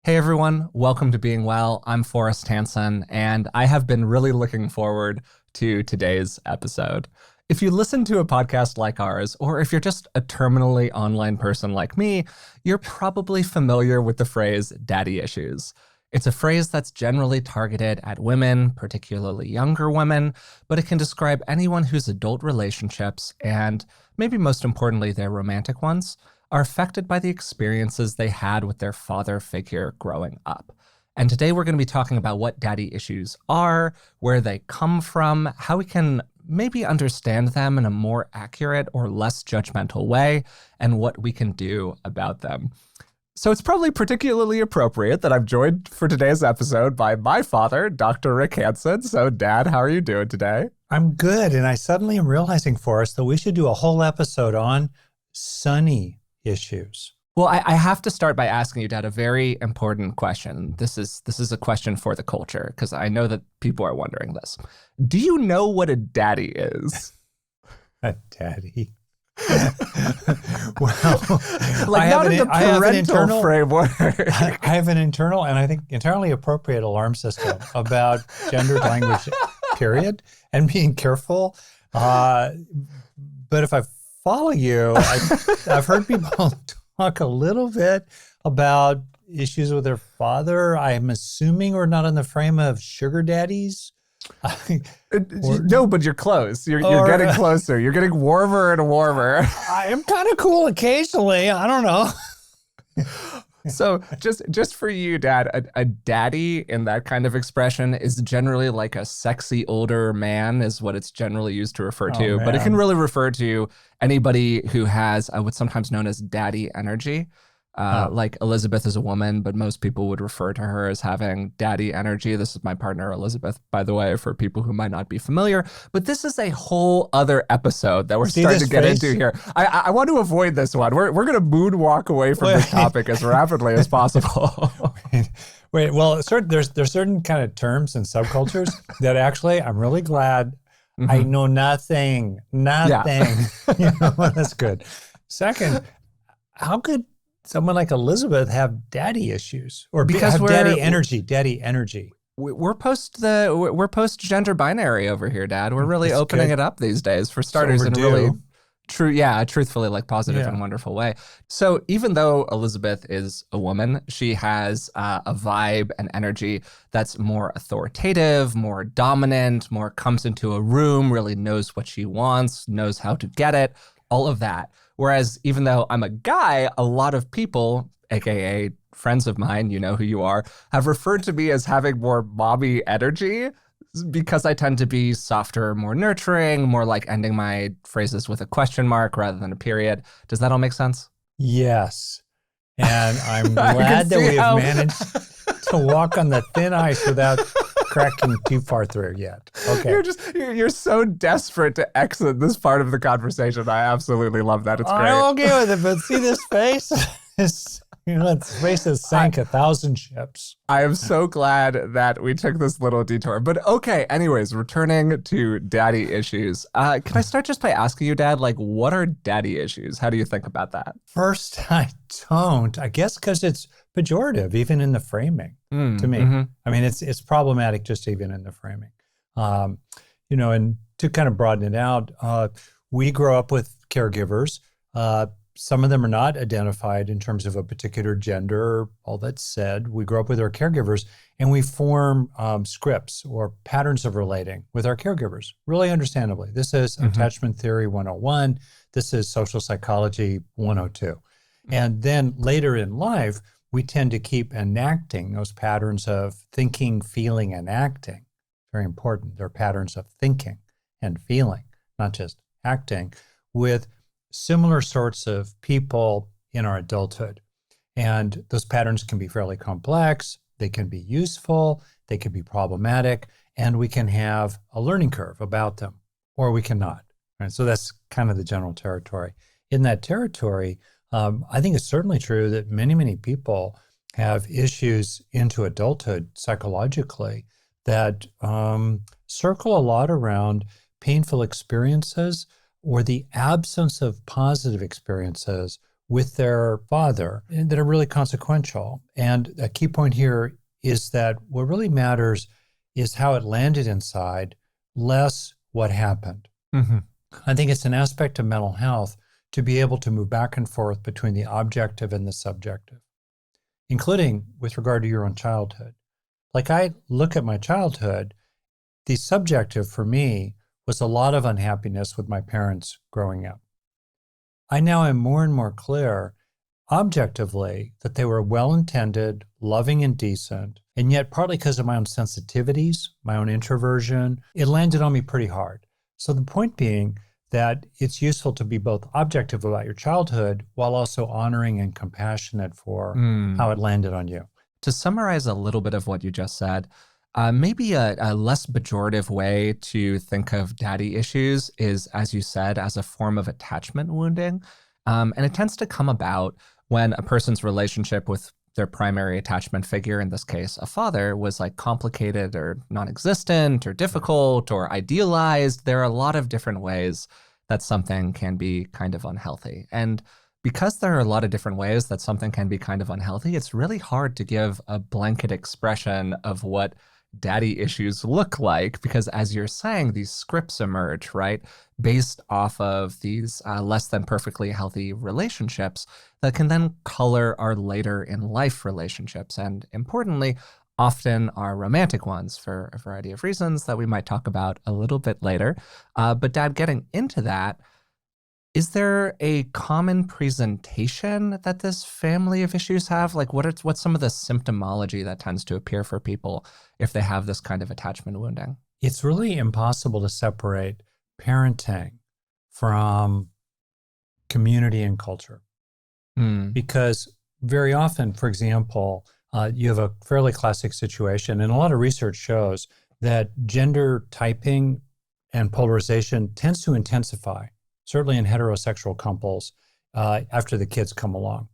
Hey everyone, welcome to Being Well. I'm Forrest Hanson, and I have been really looking forward to today's episode. If you listen to a podcast like ours, or if you're just a terminally online person like me, you're probably familiar with the phrase daddy issues. It's a phrase that's generally targeted at women, particularly younger women, but it can describe anyone whose adult relationships, and maybe most importantly, their romantic ones, are affected by the experiences they had with their father figure growing up. And today we're going to be talking about what daddy issues are, where they come from, how we can maybe understand them in a more accurate or less judgmental way, and what we can do about them. So it's probably particularly appropriate that I'm joined for today's episode by my father, Dr. Rick Hanson. So Dad, how are you doing today? I'm good. And I suddenly am realizing, Forrest, that we should do a whole episode on sunny issues. Well, I have to start by asking you, Dad, a very important question. This is a question for the culture, because I know that people are wondering this. Do you know what a daddy is? A daddy? Well, like not in the parental framework. I have an internal and I think entirely appropriate alarm system about gendered language, period, and being careful. But if I follow you, I've heard people talk a little bit about issues with their father. I'm assuming we're not in the frame of sugar daddies. No, but you're close. You're getting closer. You're getting warmer and warmer. I am kind of cool occasionally. I don't know. So just for you, Dad, a daddy in that kind of expression is generally like a sexy older man is what it's generally used to refer to. But it can really refer to anybody who has what's sometimes known as daddy energy. Like Elizabeth is a woman, but most people would refer to her as having daddy energy. This is my partner, Elizabeth, by the way, for people who might not be familiar. But this is a whole other episode that we're starting to get into here. I want to avoid this one. We're going to moonwalk away from this topic as rapidly as possible. Wait. Well, there's certain kind of terms and subcultures that actually I'm really glad I know nothing. Yeah. That's good. Second, how could someone like Elizabeth have daddy issues or because have daddy energy? We're post gender binary over here, Dad. We're really opening it up these days for starters in a really truthfully like positive and wonderful way. So even though Elizabeth is a woman, she has a vibe and energy that's more authoritative, more dominant, more comes into a room, really knows what she wants, knows how to get it, all of that. Whereas even though I'm a guy, a lot of people, AKA friends of mine, you know who you are, have referred to me as having more mommy energy because I tend to be softer, more nurturing, more like ending my phrases with a question mark rather than a period. Does that all make sense? Yes. And I'm glad that we've managed to walk on the thin ice without cracking too far through yet. Okay. You're so desperate to exit this part of the conversation. I absolutely love that. It's great. I'm okay with it, but see this face? Its face has sank 1,000 ships. I am so glad that we took this little detour. But okay, anyways, returning to daddy issues. Can I start just by asking you, Dad, like, what are daddy issues? How do you think about that? First, I don't. I guess because it's pejorative, even in the framing, to me. I mean, it's problematic just even in the framing. And to kind of broaden it out, we grow up with caregivers. Some of them are not identified in terms of a particular gender. All that said, we grow up with our caregivers and we form scripts or patterns of relating with our caregivers, really understandably. This is Attachment Theory 101. This is Social Psychology 102. And then later in life, we tend to keep enacting those patterns of thinking, feeling, and acting. Very important. They're patterns of thinking and feeling, not just acting, with similar sorts of people in our adulthood. And those patterns can be fairly complex, they can be useful, they can be problematic, and we can have a learning curve about them, or we cannot. Right? So that's kind of the general territory. In that territory, I think it's certainly true that many, many people have issues into adulthood psychologically that circle a lot around painful experiences or the absence of positive experiences with their father that are really consequential. And a key point here is that what really matters is how it landed inside, less what happened. Mm-hmm. I think it's an aspect of mental health to be able to move back and forth between the objective and the subjective, including with regard to your own childhood. Like I look at my childhood, the subjective for me was a lot of unhappiness with my parents growing up. I now am more and more clear objectively that they were well-intended, loving and decent, and yet partly because of my own sensitivities, my own introversion, it landed on me pretty hard. So the point being that it's useful to be both objective about your childhood while also honoring and compassionate for how it landed on you. To summarize a little bit of what you just said, maybe a less pejorative way to think of daddy issues is, as you said, as a form of attachment wounding. And it tends to come about when a person's relationship with their primary attachment figure, in this case, a father, was like complicated or non-existent or difficult or idealized. There are a lot of different ways that something can be kind of unhealthy. And because there are a lot of different ways that something can be kind of unhealthy, it's really hard to give a blanket expression of what daddy issues look like, because as you're saying, these scripts emerge, right, based off of these less than perfectly healthy relationships that can then color our later in life relationships. And importantly, often are romantic ones for a variety of reasons that we might talk about a little bit later. But Dad, getting into that, is there a common presentation that this family of issues have? Like what's some of the symptomology that tends to appear for people if they have this kind of attachment wounding? It's really impossible to separate parenting from community and culture. Because very often, for example, you have a fairly classic situation, and a lot of research shows that gender typing and polarization tends to intensify, certainly in heterosexual couples, after the kids come along.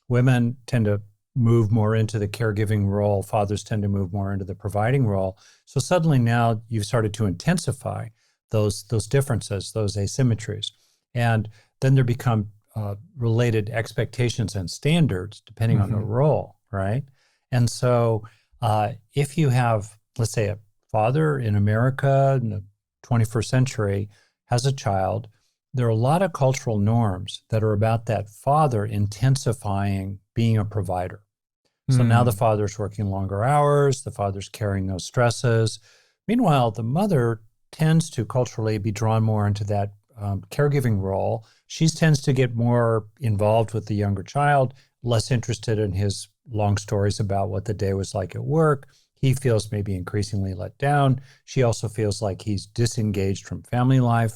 Women tend to move more into the caregiving role. Fathers tend to move more into the providing role. So suddenly now you've started to intensify those differences, those asymmetries. And then there become related expectations and standards depending on the role, right? And so if you have, let's say, a father in America in the 21st century has a child, there are a lot of cultural norms that are about that father intensifying being a provider. So now the father's working longer hours, the father's carrying those stresses. Meanwhile, the mother tends to culturally be drawn more into that caregiving role. She tends to get more involved with the younger child, less interested in his long stories about what the day was like at work. He feels maybe increasingly let down. She also feels like he's disengaged from family life.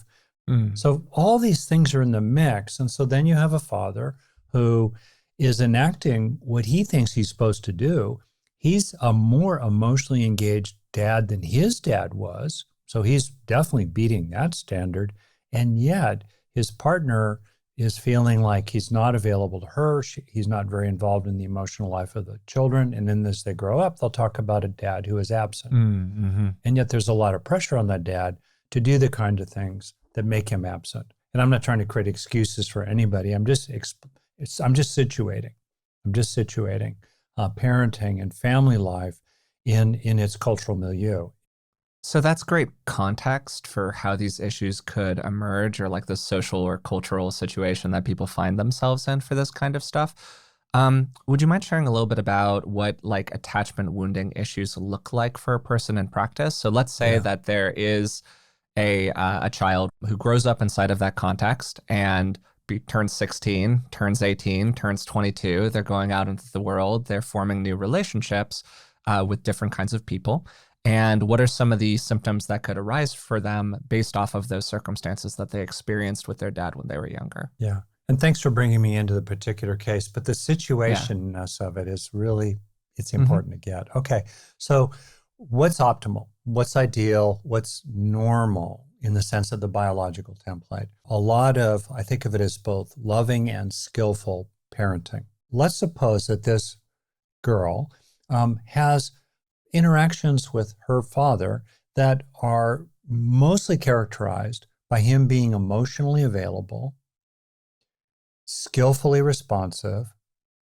So all these things are in the mix. And so then you have a father who is enacting what he thinks he's supposed to do. He's a more emotionally engaged dad than his dad was. So he's definitely beating that standard. And yet his partner is feeling like he's not available to her. He's not very involved in the emotional life of the children. And then as they grow up, they'll talk about a dad who is absent. And yet there's a lot of pressure on that dad to do the kind of things that make him absent. And I'm not trying to create excuses for anybody. I'm just situating. Parenting and family life in its cultural milieu. So that's great context for how these issues could emerge, or like the social or cultural situation that people find themselves in for this kind of stuff. Would you mind sharing a little bit about what like attachment wounding issues look like for a person in practice? So let's say that there is a child who grows up inside of that context and turns 16, turns 18, turns 22. They're going out into the world. They're forming new relationships with different kinds of people. And what are some of the symptoms that could arise for them based off of those circumstances that they experienced with their dad when they were younger? Yeah. And thanks for bringing me into the particular case, but the situationness of it is really, it's important to get. Okay. So what's optimal? What's ideal? What's normal in the sense of the biological template? A lot of, I think of it as both loving and skillful parenting. Let's suppose that this girl has interactions with her father that are mostly characterized by him being emotionally available, skillfully responsive,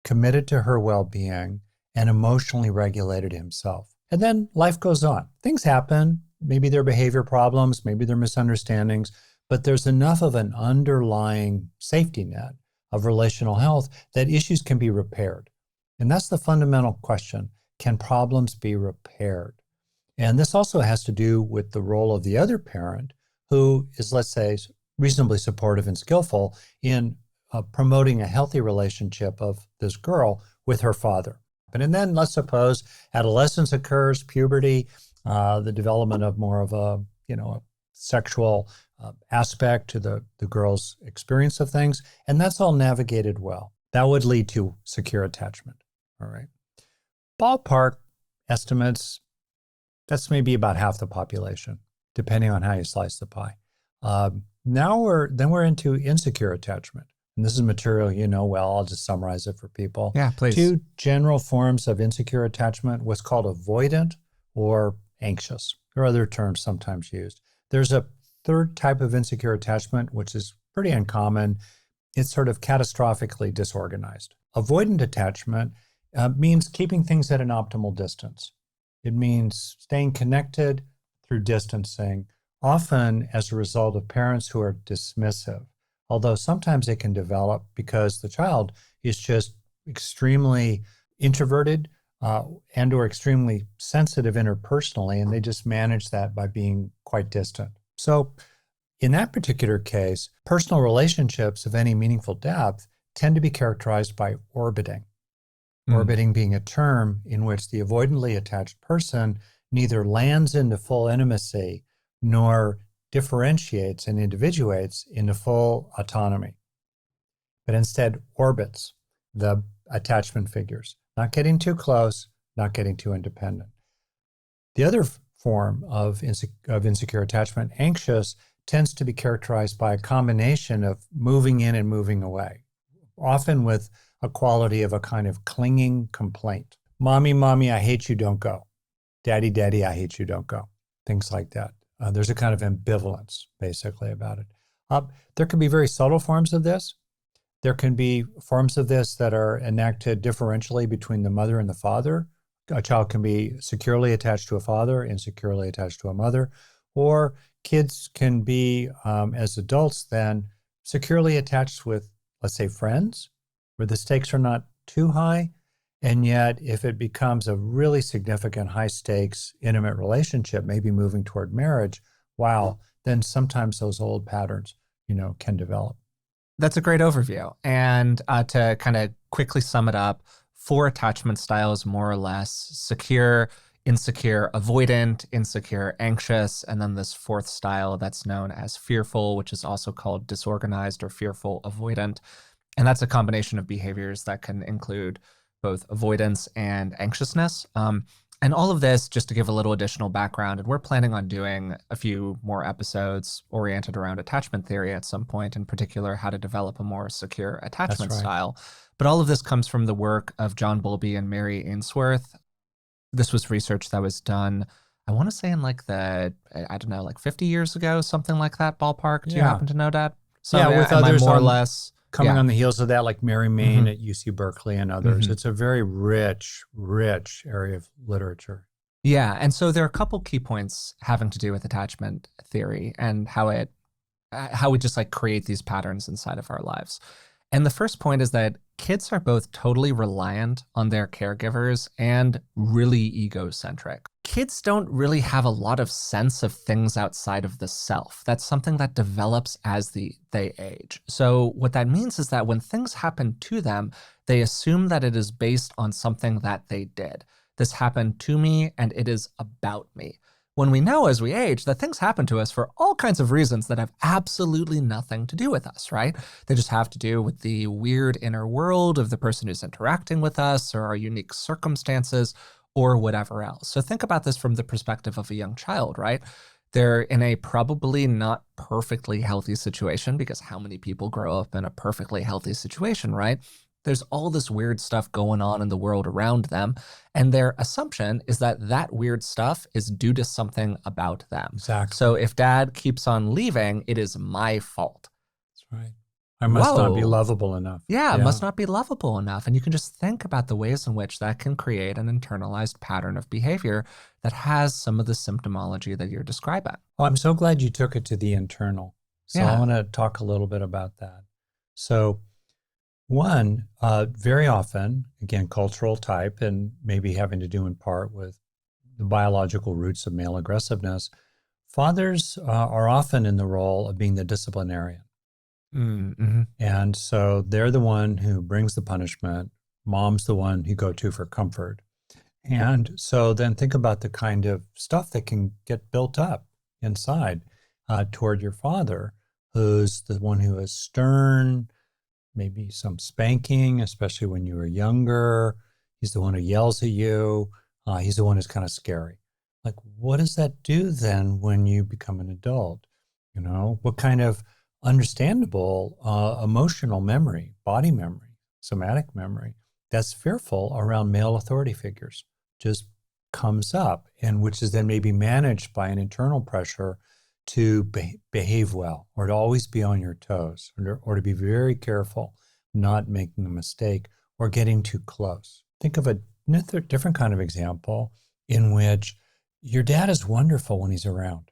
committed to her well-being, and emotionally regulated himself. And then life goes on. Things happen. Maybe there are behavior problems, maybe there are misunderstandings, but there's enough of an underlying safety net of relational health that issues can be repaired. And that's the fundamental question. Can problems be repaired? And this also has to do with the role of the other parent who is, let's say, reasonably supportive and skillful in promoting a healthy relationship of this girl with her father. And then let's suppose adolescence occurs, puberty, the development of more of a sexual aspect to the girl's experience of things, and that's all navigated well. That would lead to secure attachment. All right. Ballpark estimates, that's maybe about half the population, depending on how you slice the pie. Now we're into insecure attachment. And this is material well. I'll just summarize it for people. Yeah, please. 2 general forms of insecure attachment, what's called avoidant or anxious. There are other terms sometimes used. There's a third type of insecure attachment, which is pretty uncommon. It's sort of catastrophically disorganized. Avoidant attachment means keeping things at an optimal distance. It means staying connected through distancing, often as a result of parents who are dismissive. Although sometimes it can develop because the child is just extremely introverted and or extremely sensitive interpersonally, and they just manage that by being quite distant. So in that particular case, personal relationships of any meaningful depth tend to be characterized by orbiting. Orbiting being a term in which the avoidantly attached person neither lands into full intimacy nor differentiates and individuates into full autonomy, but instead orbits the attachment figures, not getting too close, not getting too independent. The other form of insecure attachment, anxious, tends to be characterized by a combination of moving in and moving away, often with a quality of a kind of clinging complaint. Mommy, mommy, I hate you, don't go. Daddy, daddy, I hate you, don't go. Things like that. There's a kind of ambivalence, basically, about it. There can be very subtle forms of this. There can be forms of this that are enacted differentially between the mother and the father. A child can be securely attached to a father, insecurely attached to a mother, or kids can be, as adults then, securely attached with, let's say, friends, where the stakes are not too high. And yet, if it becomes a really significant high-stakes, intimate relationship, maybe moving toward marriage, wow, then sometimes those old patterns, can develop. That's a great overview. And to kind of quickly sum it up, 4 attachment styles, more or less: secure, insecure, avoidant, insecure, anxious, and then this 4th style that's known as fearful, which is also called disorganized or fearful avoidant. And that's a combination of behaviors that can include both avoidance and anxiousness. And all of this, just to give a little additional background, and we're planning on doing a few more episodes oriented around attachment theory at some point, in particular, how to develop a more secure attachment style. But all of this comes from the work of John Bowlby and Mary Ainsworth. This was research that was done, I want to say in like 50 years ago, something like that ballpark. Do you happen to know that? So, with others more or less coming on the heels of that, like Mary Main at UC Berkeley and others. It's a very rich area of literature. Yeah, and so there are a couple key points having to do with attachment theory and how we just like create these patterns inside of our lives. And the first point is that kids are both totally reliant on their caregivers and really egocentric. Kids don't really have a lot of sense of things outside of the self. That's something that develops as they age. So what that means is that when things happen to them, they assume that it is based on something that they did. This happened to me and it is about me. When we know as we age that things happen to us for all kinds of reasons that have absolutely nothing to do with us, right? They just have to do with the weird inner world of the person who's interacting with us or our unique circumstances or whatever else. So think about this from the perspective of a young child, right? They're in a probably not perfectly healthy situation, because how many people grow up in a perfectly healthy situation, right? There's all this weird stuff going on in the world around them. And their assumption is that that weird stuff is due to something about them. Exactly. So if dad keeps on leaving, it is my fault. That's right. I must not be Whoa. lovable enough. Yeah, it Yeah. must not be lovable enough. And you can just think about the ways in which that can create an internalized pattern of behavior that has some of the symptomology that you're describing. Oh, I'm so glad you took it to the internal. So I Yeah. want to talk a little bit about that. So one, very often, again, cultural type, and maybe having to do in part with the biological roots of male aggressiveness, fathers are often in the role of being the disciplinarian. Mm-hmm. And so they're the one who brings the punishment. Mom's the one you go to for comfort. And so then think about the kind of stuff that can get built up inside toward your father, who's the one who is stern, maybe some spanking, especially when you were younger. He's the one who yells at you. He's the one who's kind of scary. Like, what does that do then when you become an adult? You know, what kind of understandable emotional memory, body memory, somatic memory that's fearful around male authority figures just comes up, and which is then maybe managed by an internal pressure to behave well, or to always be on your toes, or to be very careful not making a mistake or getting too close. Think of a different kind of example in which your dad is wonderful when he's around.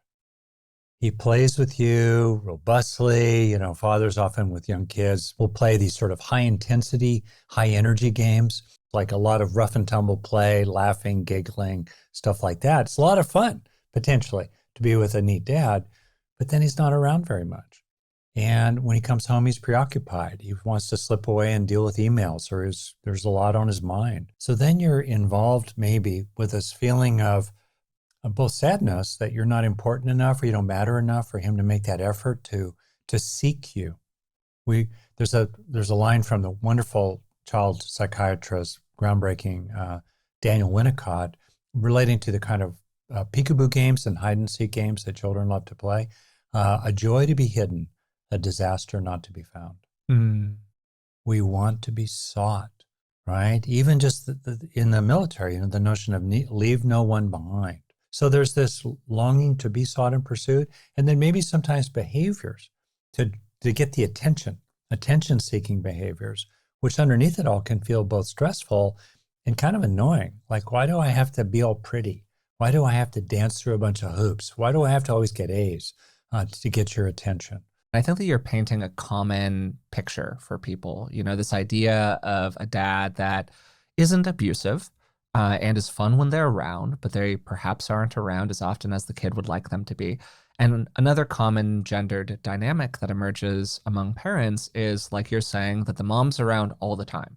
He plays with you robustly. You know, fathers often with young kids will play these sort of high intensity, high energy games, like a lot of rough and tumble play, laughing, giggling, stuff like that. It's a lot of fun, potentially, to be with a neat dad, but then he's not around very much. And when he comes home, he's preoccupied. He wants to slip away and deal with emails, or there's a lot on his mind. So then you're involved maybe with this feeling of both sadness that you're not important enough or you don't matter enough for him to make that effort to seek you. There's a line from the wonderful child psychiatrist, groundbreaking Daniel Winnicott, relating to the kind of peekaboo games and hide and seek games that children love to play. A joy to be hidden, a disaster not to be found. Mm. We want to be sought, right? Even just in the military, you know, the notion of leave no one behind. So there's this longing to be sought and pursued, and then maybe sometimes behaviors to get the attention-seeking behaviors, which underneath it all can feel both stressful and kind of annoying. Like, why do I have to be all pretty? Why do I have to dance through a bunch of hoops? Why do I have to always get A's to get your attention? I think that you're painting a common picture for people. You know, this idea of a dad that isn't abusive, and is fun when they're around, but they perhaps aren't around as often as the kid would like them to be. And another common gendered dynamic that emerges among parents is, like you're saying, that the mom's around all the time.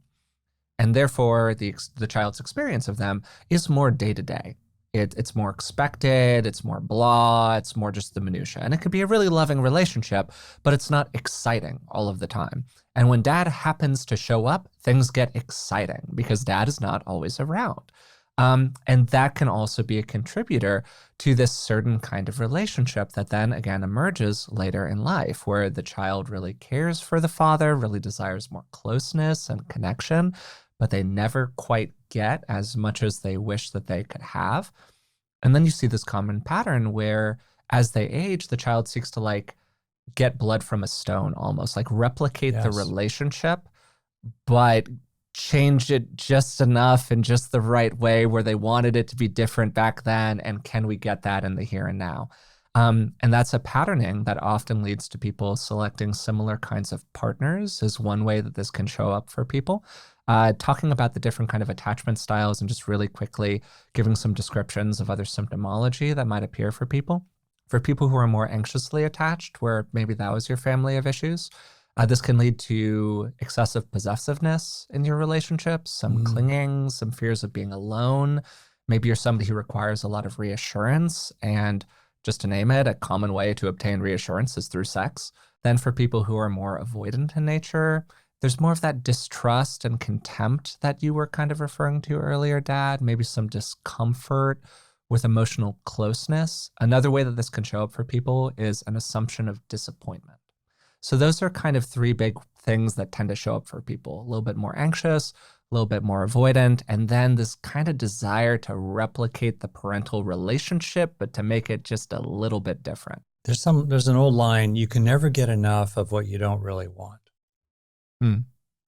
And therefore, the child's experience of them is more day to day. It's more expected, it's more blah, it's more just the minutia. And it could be a really loving relationship, but it's not exciting all of the time. And when dad happens to show up, things get exciting because dad is not always around. And that can also be a contributor to this certain kind of relationship that then again emerges later in life, where the child really cares for the father, really desires more closeness and connection, but they never quite get as much as they wish that they could have. And then you see this common pattern where as they age, the child seeks to like get blood from a stone, almost like replicate the relationship, but change it just enough in just the right way where they wanted it to be different back then. And can we get that in the here and now? And that's a patterning that often leads to people selecting similar kinds of partners is one way that this can show up for people. Talking about the different kind of attachment styles and just really quickly giving some descriptions of other symptomology that might appear for people. For people who are more anxiously attached, where maybe that was your family of issues, this can lead to excessive possessiveness in your relationships, some clinging, some fears of being alone. Maybe you're somebody who requires a lot of reassurance, and just to name it, a common way to obtain reassurance is through sex. Then for people who are more avoidant in nature, there's more of that distrust and contempt that you were kind of referring to earlier, Dad, maybe some discomfort with emotional closeness. Another way that this can show up for people is an assumption of disappointment. So those are kind of three big things that tend to show up for people. A little bit more anxious, a little bit more avoidant, and then this kind of desire to replicate the parental relationship, but to make it just a little bit different. There's an old line, you can never get enough of what you don't really want. Mm.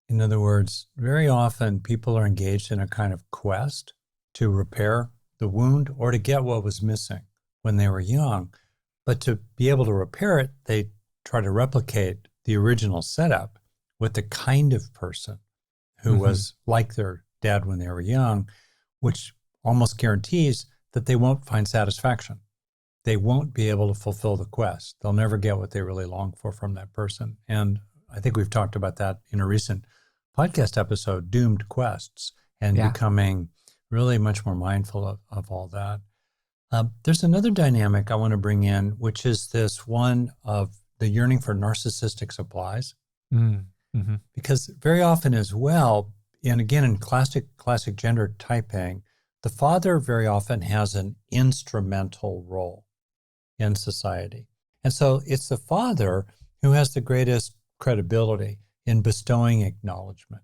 In other words, very often people are engaged in a kind of quest to repair the wound or to get what was missing when they were young. But to be able to repair it, they try to replicate the original setup with the kind of person who was like their dad when they were young, which almost guarantees that they won't find satisfaction. They won't be able to fulfill the quest. They'll never get what they really long for from that person. And I think we've talked about that in a recent podcast episode, Doomed Quests, and becoming really much more mindful of all that. There's another dynamic I want to bring in, which is this one of the yearning for narcissistic supplies. Because very often as well, and again in classic gender typing, the father very often has an instrumental role in society. And so it's the father who has the greatest credibility in bestowing acknowledgement.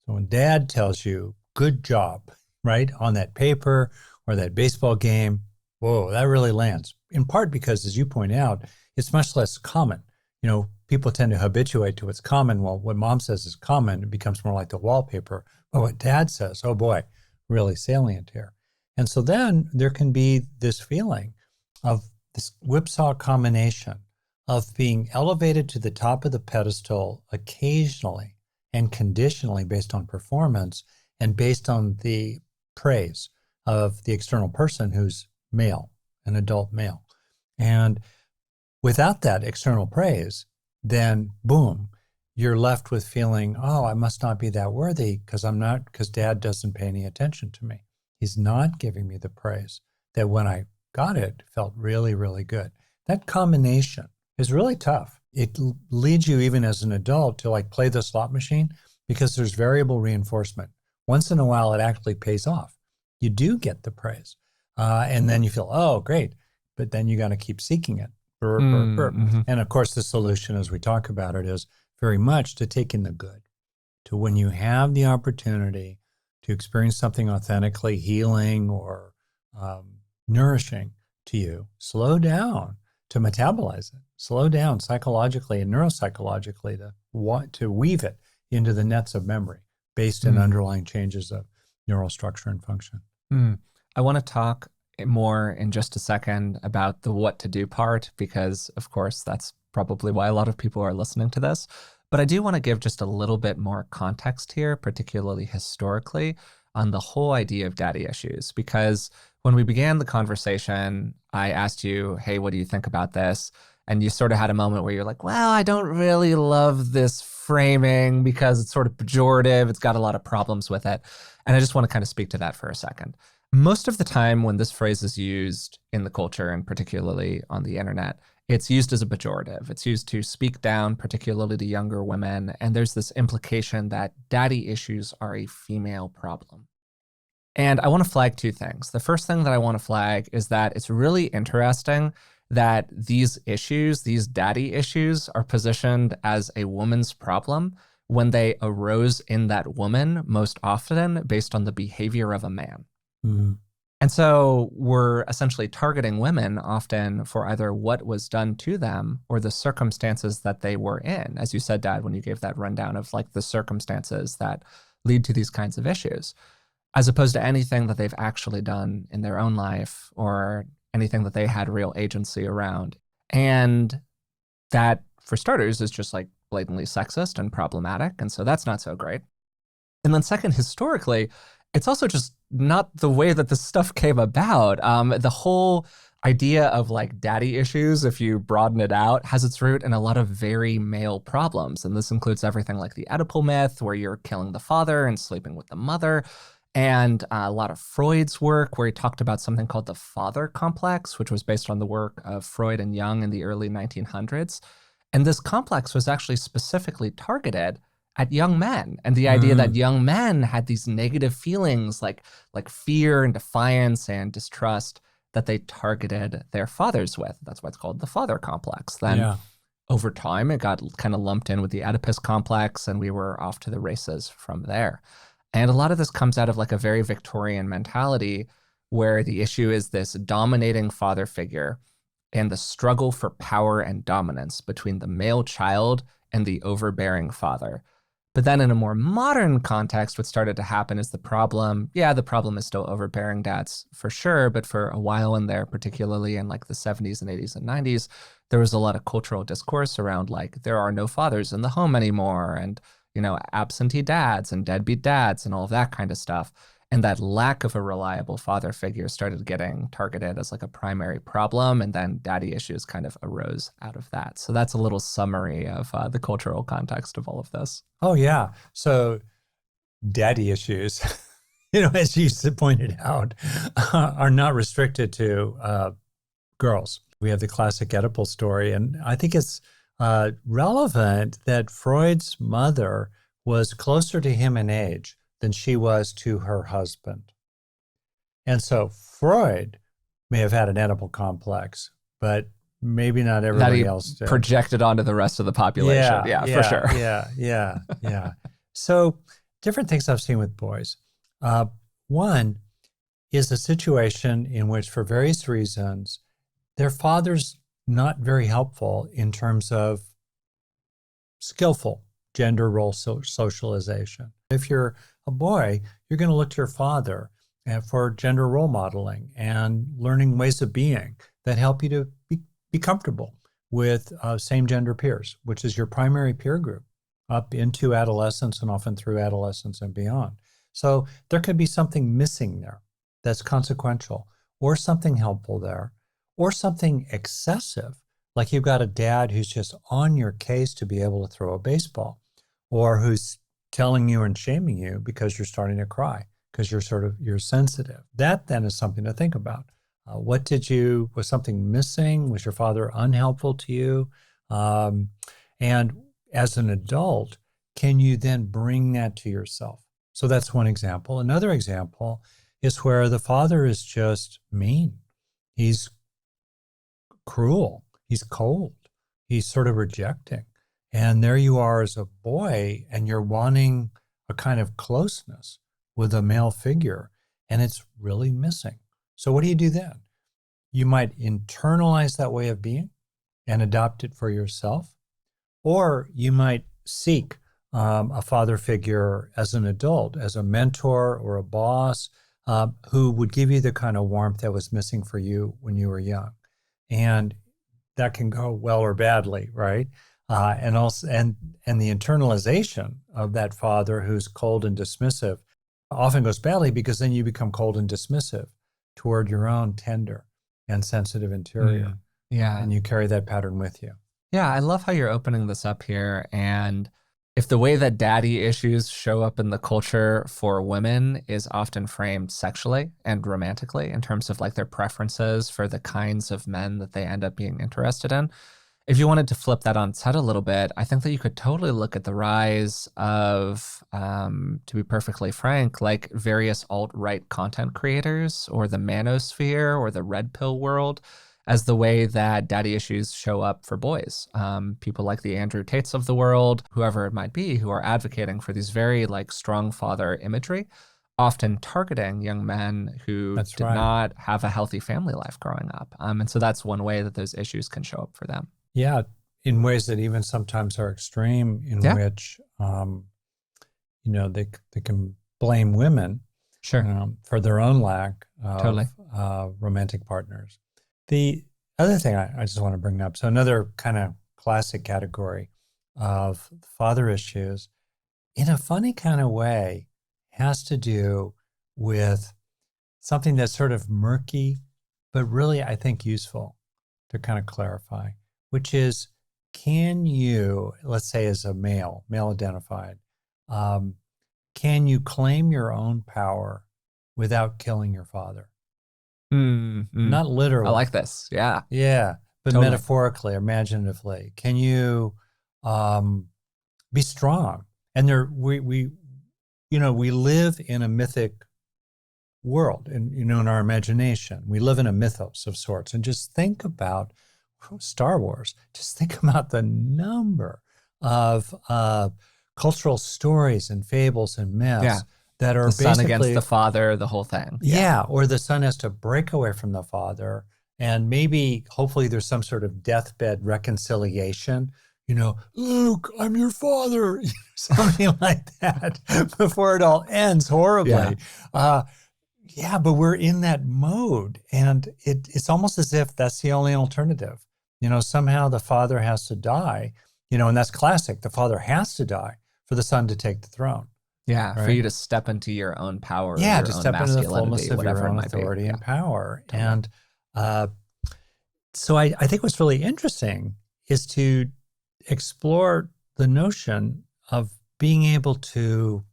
So when dad tells you, good job, right, on that paper or that baseball game, whoa, that really lands. In part because, as you point out, it's much less common. You know, people tend to habituate to what's common. Well, what mom says is common. It becomes more like the wallpaper. But what dad says, oh boy, really salient here. And so then there can be this feeling of this whipsaw combination of being elevated to the top of the pedestal occasionally and conditionally based on performance and based on the praise of the external person who's male, an adult male. And without that external praise, then boom, you're left with feeling, oh, I must not be that worthy because dad doesn't pay any attention to me. He's not giving me the praise that when I got it, felt really, really good. That combination is really tough. It leads you even as an adult to like play the slot machine because there's variable reinforcement. Once in a while, it actually pays off. You do get the praise. And then you feel, oh, great. But then you got to keep seeking it. And of course, the solution as we talk about it is very much to take in the good, to when you have the opportunity to experience something authentically healing or nourishing to you, slow down to metabolize it, slow down psychologically and neuropsychologically to weave it into the nets of memory based in underlying changes of neural structure and function. I want to talk more in just a second about the what to do part, because of course that's probably why a lot of people are listening to this. But I do want to give just a little bit more context here, particularly historically, on the whole idea of daddy issues. Because when we began the conversation, I asked you, hey, what do you think about this? And you sort of had a moment where you're like, well, I don't really love this framing because it's sort of pejorative. It's got a lot of problems with it. And I just want to kind of speak to that for a second. Most of the time when this phrase is used in the culture, and particularly on the internet, it's used as a pejorative. It's used to speak down, particularly to younger women. And there's this implication that daddy issues are a female problem. And I want to flag two things. The first thing that I want to flag is that it's really interesting that these issues, these daddy issues, are positioned as a woman's problem when they arose in that woman most often based on the behavior of a man. And so we're essentially targeting women often for either what was done to them or the circumstances that they were in. As you said, Dad, when you gave that rundown of like the circumstances that lead to these kinds of issues, as opposed to anything that they've actually done in their own life or anything that they had real agency around. And that, for starters, is just like blatantly sexist and problematic. And so that's not so great. And then second, historically, it's also just not the way that this stuff came about. The whole idea of like daddy issues, if you broaden it out, has its root in a lot of very male problems. And this includes everything like the Oedipal myth, where you're killing the father and sleeping with the mother. And a lot of Freud's work, where he talked about something called the father complex, which was based on the work of Freud and Jung in the early 1900s. And this complex was actually specifically targeted at young men, and the idea that young men had these negative feelings like fear and defiance and distrust that they targeted their fathers with. That's why it's called the father complex. Then over time, it got kind of lumped in with the Oedipus complex, and we were off to the races from there. And a lot of this comes out of like a very Victorian mentality where the issue is this dominating father figure and the struggle for power and dominance between the male child and the overbearing father. But then in a more modern context, what started to happen is the problem is still overbearing dads for sure, but for a while in there, particularly in like the 70s and 80s and 90s, there was a lot of cultural discourse around like there are no fathers in the home anymore, and absentee dads and deadbeat dads and all of that kind of stuff. And that lack of a reliable father figure started getting targeted as like a primary problem. And then daddy issues kind of arose out of that. So that's a little summary of the cultural context of all of this. Oh, yeah. So daddy issues, as you pointed out, are not restricted to girls. We have the classic Oedipal story. And I think it's relevant that Freud's mother was closer to him in age than she was to her husband. And so Freud may have had an Oedipal complex, but maybe not everybody else did. Projected onto the rest of the population. Yeah, for sure. Yeah. So different things I've seen with boys. One is a situation in which, for various reasons, their father's not very helpful in terms of skillful gender role socialization. If you're a boy, you're going to look to your father for gender role modeling and learning ways of being that help you to be comfortable with same gender peers, which is your primary peer group up into adolescence and often through adolescence and beyond. So there could be something missing there that's consequential, or something helpful there, or something excessive, like you've got a dad who's just on your case to be able to throw a baseball, or who's telling you and shaming you because you're starting to cry, because you're sensitive. That then is something to think about. Was something missing? Was your father unhelpful to you? And as an adult, can you then bring that to yourself? So that's one example. Another example is where the father is just mean. He's cruel. He's cold. He's sort of rejecting. And there you are as a boy, and you're wanting a kind of closeness with a male figure, and it's really missing. So what do you do then? You might internalize that way of being and adopt it for yourself, or you might seek a father figure as an adult, as a mentor or a boss, who would give you the kind of warmth that was missing for you when you were young. And that can go well or badly, right? And the internalization of that father who's cold and dismissive often goes badly, because then you become cold and dismissive toward your own tender and sensitive interior. Yeah. And you carry that pattern with you. Yeah, I love how you're opening this up here. And if the way that daddy issues show up in the culture for women is often framed sexually and romantically in terms of like their preferences for the kinds of men that they end up being interested in, if you wanted to flip that on its head a little bit, I think that you could totally look at the rise of, to be perfectly frank, like various alt-right content creators or the manosphere or the red pill world as the way that daddy issues show up for boys. People like the Andrew Tates of the world, whoever it might be, who are advocating for these very like strong father imagery, often targeting young men who did not have a healthy family life growing up. And so that's one way that those issues can show up for them. Yeah, in ways that even sometimes are extreme, in which, they can blame women for their own lack of romantic partners. The other thing I just want to bring up, so another kind of classic category of father issues, in a funny kind of way, has to do with something that's sort of murky, but really, I think, useful to kind of clarify, which is, can you, let's say as a male identified, can you claim your own power without killing your father? Not literally. I like this. Yeah. Yeah. But totally. Metaphorically, imaginatively. Can you be strong? And we live in a mythic world, and in our imagination. We live in a mythos of sorts. And just think about Star Wars. Just think about the number of cultural stories and fables and myths that are basically the son against the father, the whole thing. Yeah, or the son has to break away from the father, and maybe, hopefully, there's some sort of deathbed reconciliation, Luke, I'm your father, something like that, before it all ends horribly. Yeah, but we're in that mode, and it's almost as if that's the only alternative. Somehow the father has to die, and that's classic. The father has to die for the son to take the throne. Yeah, right? for you to step into your own power, Yeah, your to own step into the fullness of whatever your own it might be. authority and power. Totally. And so I think what's really interesting is to explore the notion of being able to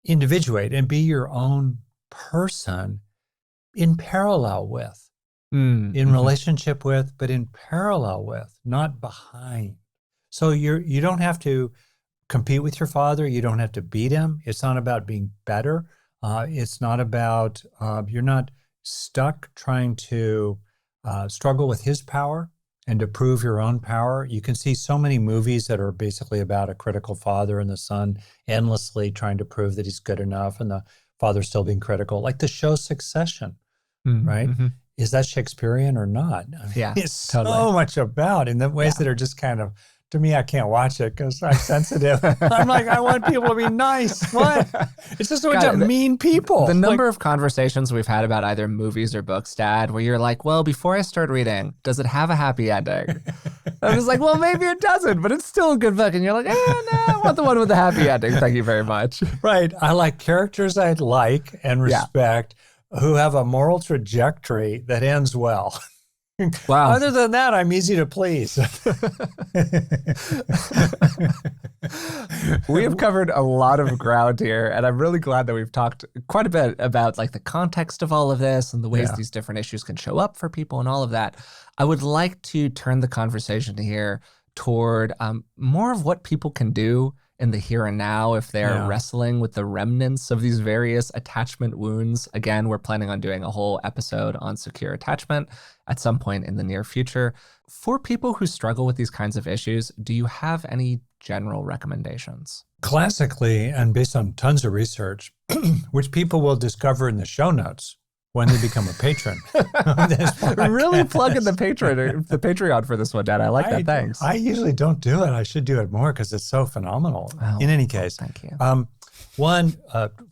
individuate and be your own person in parallel with, in relationship with, but in parallel with, not behind. So you don't have to compete with your father. You don't have to beat him. It's not about being better. It's not about, you're not stuck trying to struggle with his power and to prove your own power. You can see so many movies that are basically about a critical father and the son endlessly trying to prove that he's good enough and the father still being critical, like the show Succession, right? Is that Shakespearean or not? I mean, it's totally. So much about in the ways that are just kind of, to me, I can't watch it because I'm sensitive. I'm like, I want people to be nice. What? It's just a bunch of mean people. The number of conversations we've had about either movies or books, Dad, where you're like, well, before I start reading, does it have a happy ending? I was like, well, maybe it doesn't, but it's still a good book. And you're like, no, I want the one with the happy ending. Thank you very much. Right. I like characters I like and respect who have a moral trajectory that ends well. Wow. Other than that, I'm easy to please. We have covered a lot of ground here, and I'm really glad that we've talked quite a bit about like the context of all of this and the ways these different issues can show up for people and all of that. I would like to turn the conversation here toward more of what people can do in the here and now if they're wrestling with the remnants of these various attachment wounds. Again, we're planning on doing a whole episode on secure attachment at some point in the near future. For people who struggle with these kinds of issues, do you have any general recommendations? Classically, and based on tons of research, which people will discover in the show notes when they become a patron. Really plugging the Patreon for this one, Dad. I like that. Thanks. I usually don't do it. I should do it more because it's so phenomenal. In any case, thank you. One,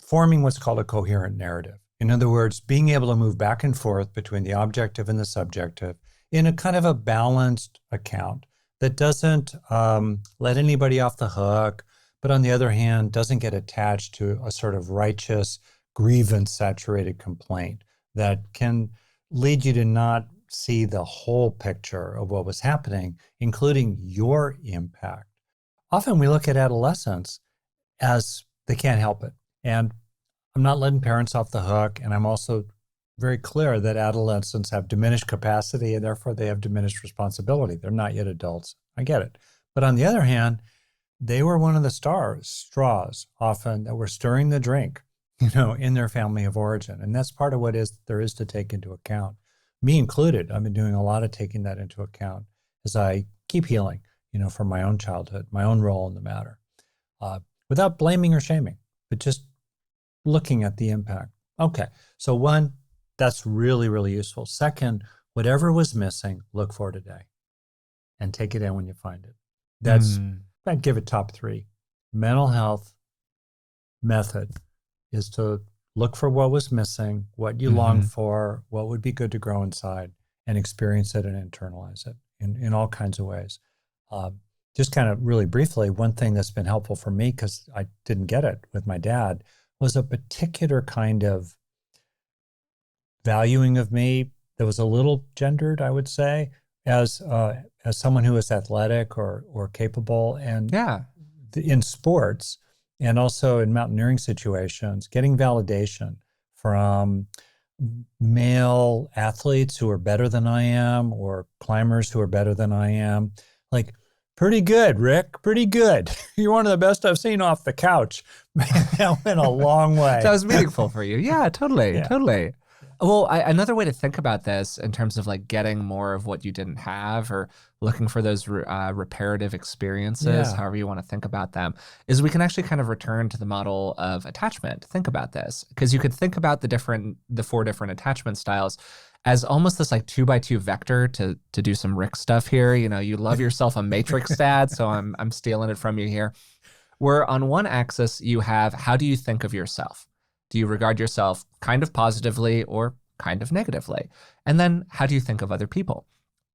forming what's called a coherent narrative. In other words, being able to move back and forth between the objective and the subjective in a kind of a balanced account that doesn't let anybody off the hook, but on the other hand, doesn't get attached to a sort of righteous, grievance-saturated complaint that can lead you to not see the whole picture of what was happening, including your impact. Often we look at adolescents as they can't help it. And I'm not letting parents off the hook, and I'm also very clear that adolescents have diminished capacity and therefore they have diminished responsibility. They're not yet adults. I get it. But on the other hand, they were one of the straws often that were stirring the drink, in their family of origin. And that's part of what there is to take into account. Me included, I've been doing a lot of taking that into account as I keep healing, from my own childhood, my own role in the matter, without blaming or shaming, but just looking at the impact. Okay, so one, that's really, really useful. Second, whatever was missing, look for today and take it in when you find it. I'd give it top 3. Mental health method is to look for what was missing, what you long for, what would be good to grow inside, and experience it and internalize it in all kinds of ways. Just kind of really briefly, one thing that's been helpful for me, because I didn't get it with my dad, was a particular kind of valuing of me that was a little gendered, I would say, as someone who is athletic or capable, and in sports and also in mountaineering situations, getting validation from male athletes who are better than I am or climbers who are better than I am. Like, pretty good, Rick, pretty good. You're one of the best I've seen off the couch. Man, that went a long way. That was meaningful for you. Yeah, totally. Well, another way to think about this in terms of like getting more of what you didn't have or looking for those reparative experiences, however you want to think about them, is we can actually kind of return to the model of attachment. Think about this, because you could think about the 4 different attachment styles as almost this like 2x2 vector to do some Rick stuff here. You know, you love yourself a matrix dad, so I'm stealing it from you here. Where on one axis you have, how do you think of yourself? Do you regard yourself kind of positively or kind of negatively? And then how do you think of other people?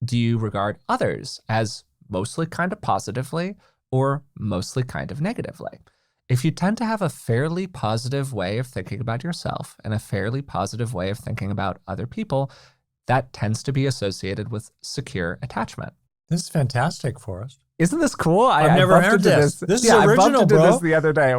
Do you regard others as mostly kind of positively or mostly kind of negatively? If you tend to have a fairly positive way of thinking about yourself and a fairly positive way of thinking about other people, that tends to be associated with secure attachment. This is fantastic, Forrest. Isn't this cool? I've never heard this. This is original, I bumped into bro. this the other day.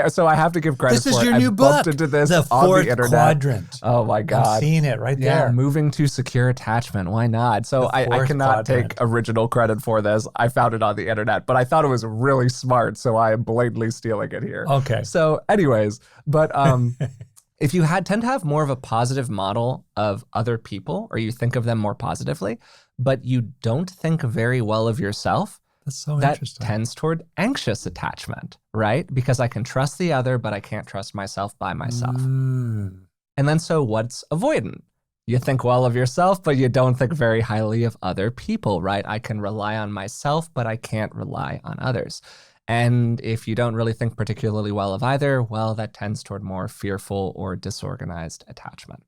So I have to give credit for it. This is your new I book. bumped into this The on Fourth the internet. Quadrant. Oh my God. I'm seeing it right Yeah, there. moving to secure attachment. Why not? So I cannot take original credit for this. I found it on the internet, but I thought it was really smart, so I am blatantly stealing it here. Okay. So anyways, but if you tend to have more of a positive model of other people, or you think of them more positively, but you don't think very well of yourself, that's so that interesting. tends toward anxious attachment, right? Because I can trust the other, but I can't trust myself by myself. And then so what's avoidant? You think well of yourself, but you don't think very highly of other people, right? I can rely on myself, but I can't rely on others. And if you don't really think particularly well of either, well, that tends toward more fearful or disorganized attachment.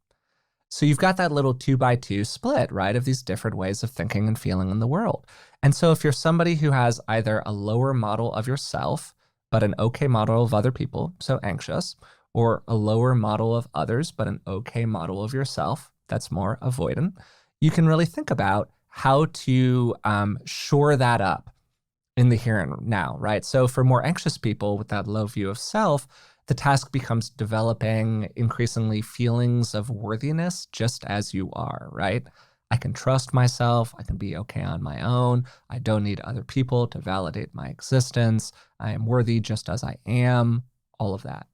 So you've got that little 2x2 split, right, of these different ways of thinking and feeling in the world. And so if you're somebody who has either a lower model of yourself, but an okay model of other people, so anxious, or a lower model of others, but an okay model of yourself, that's more avoidant, you can really think about how to shore that up in the here and now, right? So for more anxious people with that low view of self, the task becomes developing increasingly feelings of worthiness just as you are, right? I can trust myself. I can be okay on my own. I don't need other people to validate my existence. I am worthy just as I am, all of that.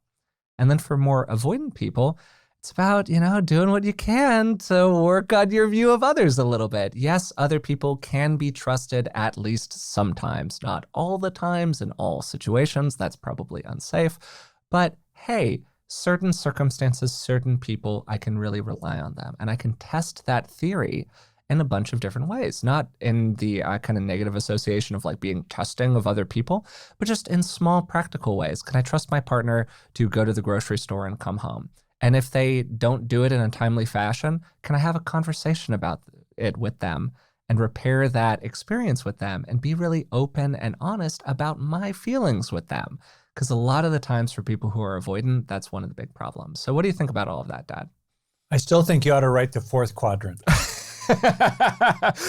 And then for more avoidant people, it's about, doing what you can to work on your view of others a little bit. Yes, other people can be trusted at least sometimes, not all the times in all situations. That's probably unsafe. But hey, certain circumstances, certain people, I can really rely on them. And I can test that theory in a bunch of different ways, not in the kind of negative association of like being trusting of other people, but just in small practical ways. Can I trust my partner to go to the grocery store and come home? And if they don't do it in a timely fashion, can I have a conversation about it with them and repair that experience with them and be really open and honest about my feelings with them? Because a lot of the times for people who are avoidant, that's one of the big problems. So what do you think about all of that, Dad? I still think you ought to write the Fourth Quadrant.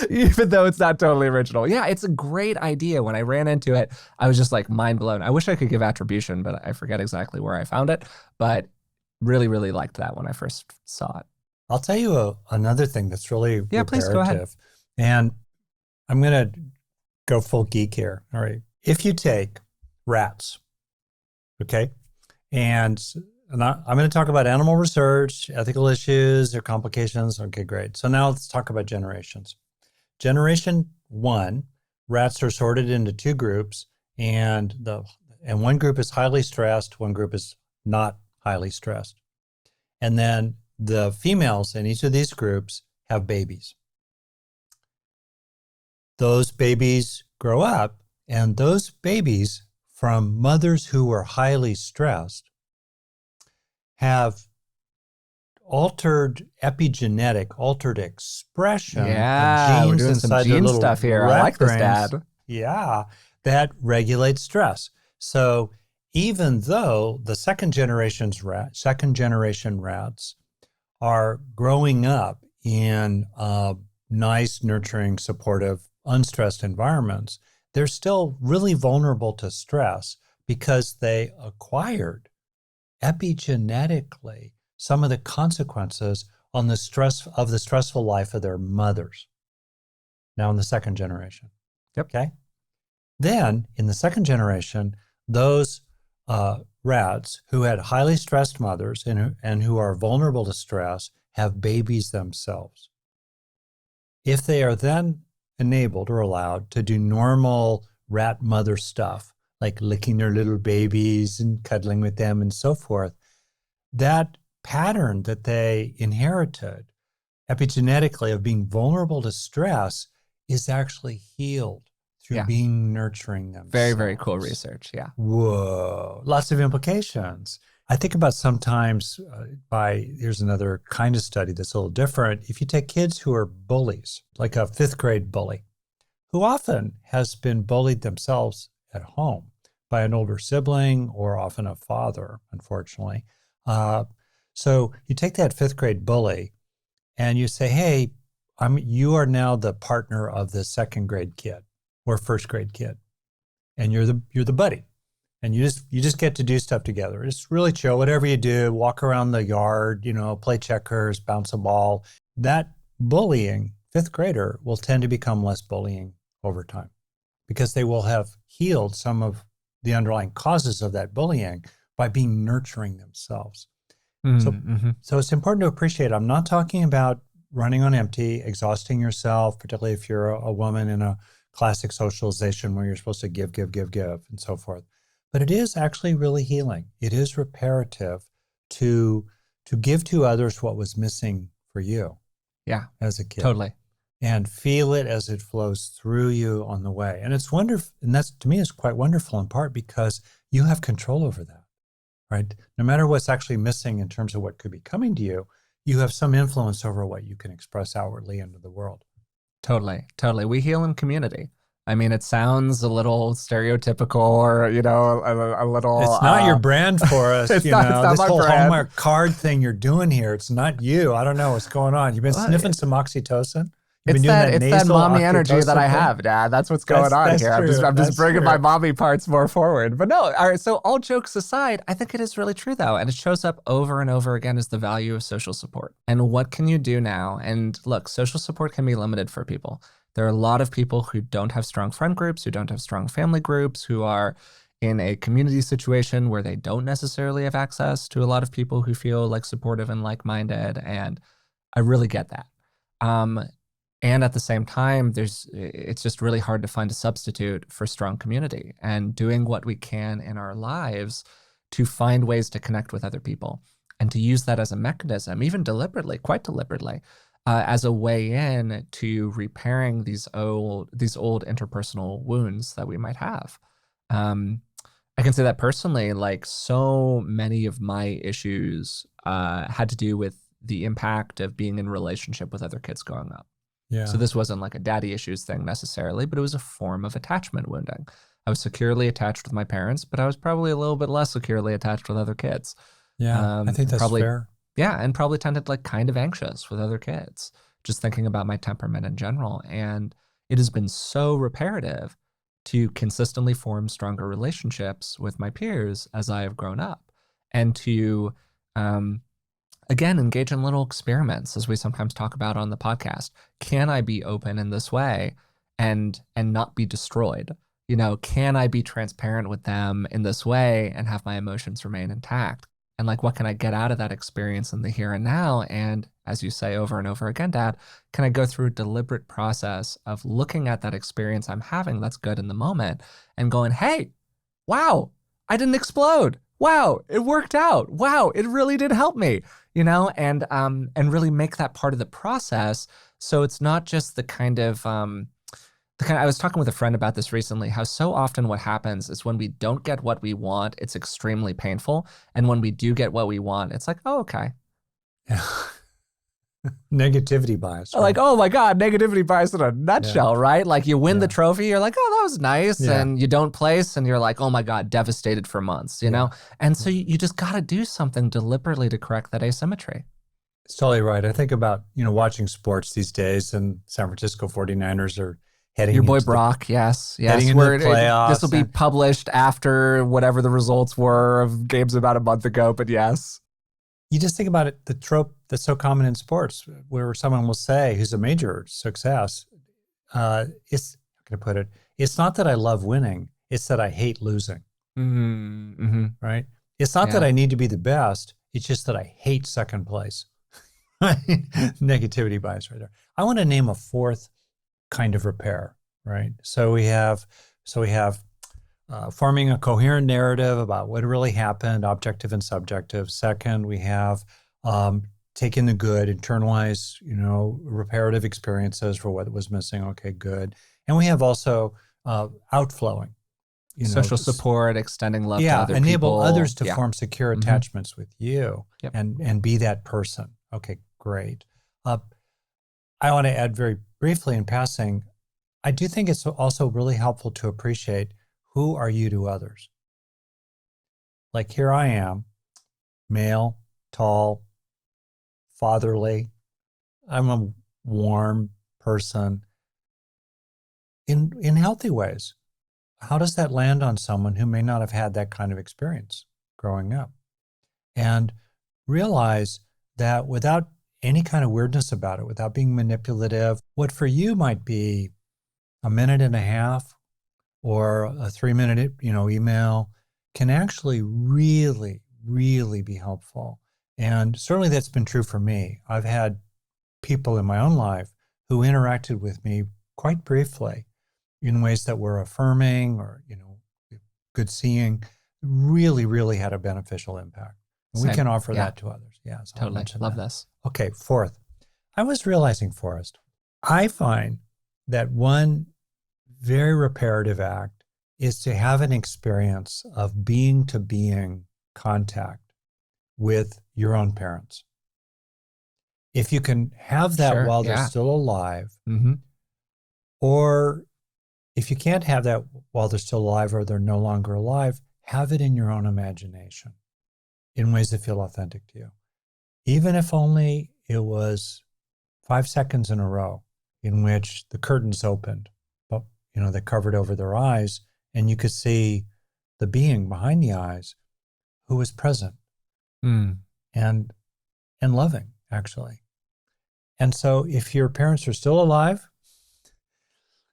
Even though it's not totally original. Yeah, it's a great idea. When I ran into it, I was just like mind blown. I wish I could give attribution, but I forget exactly where I found it. But really, really liked that when I first saw it. I'll tell you another thing that's really reparative. Please go ahead. And I'm going to go full geek here. All right. If you take rats, okay, and I'm going to talk about animal research, ethical issues, their complications. Okay, great. So now let's talk about generations. Generation 1, rats are sorted into 2 groups, and one group is highly stressed, one group is not highly stressed. And then the females in each of these groups have babies. Those babies grow up, and those babies from mothers who were highly stressed have altered expression Yeah, of we're genes doing some inside their gene little stuff here. rat I like this, brains. Dad. Yeah, that regulates stress. So even though the second generation rats are growing up in nice, nurturing, supportive, unstressed environments, they're still really vulnerable to stress because they acquired epigenetically some of the consequences on the stressful life of their mothers. Now in the second generation. Yep. Okay. Then in the second generation, those rats who had highly stressed mothers and who are vulnerable to stress have babies themselves. If they are then enabled or allowed to do normal rat mother stuff, like licking their little babies and cuddling with them and so forth, that pattern that they inherited epigenetically of being vulnerable to stress is actually healed through being nurturing themselves. Very, very cool research. Yeah. Whoa. Lots of implications. I think about sometimes here's another kind of study that's a little different. If you take kids who are bullies, like a 5th grade bully, who often has been bullied themselves at home by an older sibling or often a father, unfortunately. So you take that 5th grade bully and you say, hey, you are now the partner of the 2nd grade kid or 1st grade kid. And you're the buddy. And you just get to do stuff together. It's really chill. Whatever you do, walk around the yard, play checkers, bounce a ball. That bullying 5th grader will tend to become less bullying over time because they will have healed some of the underlying causes of that bullying by being nurturing themselves. So it's important to appreciate, I'm not talking about running on empty, exhausting yourself, particularly if you're a woman in a classic socialization where you're supposed to give, and so forth. But it is actually really healing. It is reparative to give to others what was missing for you as a kid. Totally. And feel it as it flows through you on the way. And it's wonderful. And that's, to me, is quite wonderful in part because you have control over that, right? No matter what's actually missing in terms of what could be coming to you, you have some influence over what you can express outwardly into the world. Totally. We heal in community. I mean, it sounds a little stereotypical or, a little... It's not your brand for us. It's not this my whole brand. Hallmark card thing you're doing here, it's not you. I don't know what's going on. You've been sniffing some oxytocin? It's that mommy energy that I have, Dad. That's what's going on here. I'm just bringing my mommy parts more forward. But no, all right, so all jokes aside, I think it is really true, though. And it shows up over and over again as the value of social support. And what can you do now? And look, social support can be limited for people. There are a lot of people who don't have strong friend groups, who don't have strong family groups, who are in a community situation where they don't necessarily have access to a lot of people who feel like supportive and like-minded. And I really get that. And at the same time, it's just really hard to find a substitute for strong community and doing what we can in our lives to find ways to connect with other people and to use that as a mechanism, even deliberately, quite deliberately, as a way in to repairing these old interpersonal wounds that we might have. I can say that personally, like so many of my issues had to do with the impact of being in relationship with other kids growing up. Yeah. So this wasn't like a daddy issues thing necessarily, but it was a form of attachment wounding. I was securely attached with my parents, but I was probably a little bit less securely attached with other kids. Yeah, I think that's fair. Yeah, and probably tended like kind of anxious with other kids, just thinking about my temperament in general. And it has been so reparative to consistently form stronger relationships with my peers as I have grown up and to, again, engage in little experiments, as we sometimes talk about on the podcast. Can I be open in this way and not be destroyed? Can I be transparent with them in this way and have my emotions remain intact? And like, what can I get out of that experience in the here and now? And as you say over and over again, Dad, can I go through a deliberate process of looking at that experience I'm having that's good in the moment and going, hey, wow, I didn't explode. Wow, it worked out. Wow, it really did help me, and really make that part of the process. So it's not just the kind of, I was talking with a friend about this recently, how so often what happens is when we don't get what we want, it's extremely painful. And when we do get what we want, it's like, oh, okay. Yeah. Negativity bias. Right? Like, oh my God, negativity bias in a nutshell, right? Like you win the trophy, you're like, oh, that was nice. Yeah. And you don't place and you're like, oh my God, devastated for months, you know? And so you just got to do something deliberately to correct that asymmetry. It's totally right. I think about, watching sports these days, and San Francisco 49ers are heading your boy Brock, yes. Heading into the playoffs. This will be published after whatever the results were of games about a month ago, but yes. You just think about it, the trope that's so common in sports, where someone will say, who's a major success, how can I put it? It's not that I love winning, it's that I hate losing, right? It's not that I need to be the best, it's just that I hate second place. Negativity bias right there. I want to name a fourth kind of repair, right? So we have forming a coherent narrative about what really happened, objective and subjective. Second, we have take in the good, internalize, reparative experiences for what was missing. Okay, good. And we have also outflowing. Social support, extending love to other enable people. others to form secure attachments with you Yep. and be that person. Okay, great. I want to add very briefly in passing, I do think it's also really helpful to appreciate who are you to others. Like here I am, male, tall, fatherly. I'm a warm person in healthy ways. How does that land on someone who may not have had that kind of experience growing up? And realize that without any kind of weirdness about it, without being manipulative, what for you might be a minute and a half or a 3-minute, email can actually really, really be helpful. And certainly that's been true for me. I've had people in my own life who interacted with me quite briefly in ways that were affirming or, good seeing, really, really had a beneficial impact. And we can offer that to others. Yeah, so totally. Love this. Okay, fourth, I was realizing, Forrest, I find that one very reparative act is to have an experience of being to being contact with your own parents. If you can have that while they're still alive, or if you can't have that while they're still alive or they're no longer alive, have it in your own imagination in ways that feel authentic to you. Even if only it was 5 seconds in a row in which the curtains opened, but they covered over their eyes and you could see the being behind the eyes who was present and loving, actually. And so if your parents are still alive,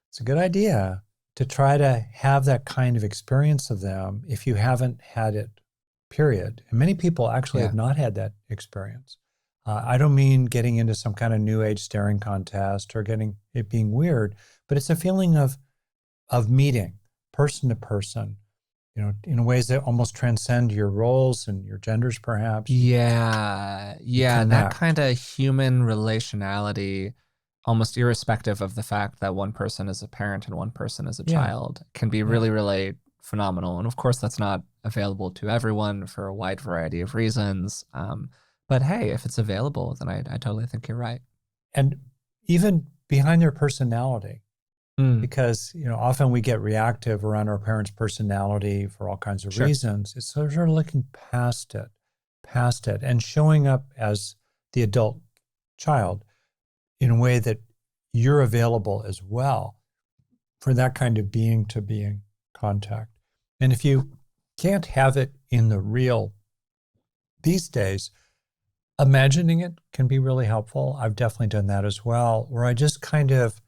it's a good idea to try to have that kind of experience of them if you haven't had it, period. And many people actually have not had that experience. I don't mean getting into some kind of new age staring contest or getting it being weird, but it's a feeling of meeting person to person, in ways that almost transcend your roles and your genders, perhaps. Yeah. That kind of human relationality, almost irrespective of the fact that one person is a parent and one person is a child, can be really, really phenomenal. And of course, that's not available to everyone for a wide variety of reasons. But hey, if it's available, then I totally think you're right. And even behind their personality, because often we get reactive around our parents' personality for all kinds of reasons. It's sort of looking past it, and showing up as the adult child in a way that you're available as well for that kind of being to being contact. And if you can't have it in the real these days, imagining it can be really helpful. I've definitely done that as well, where I just kind of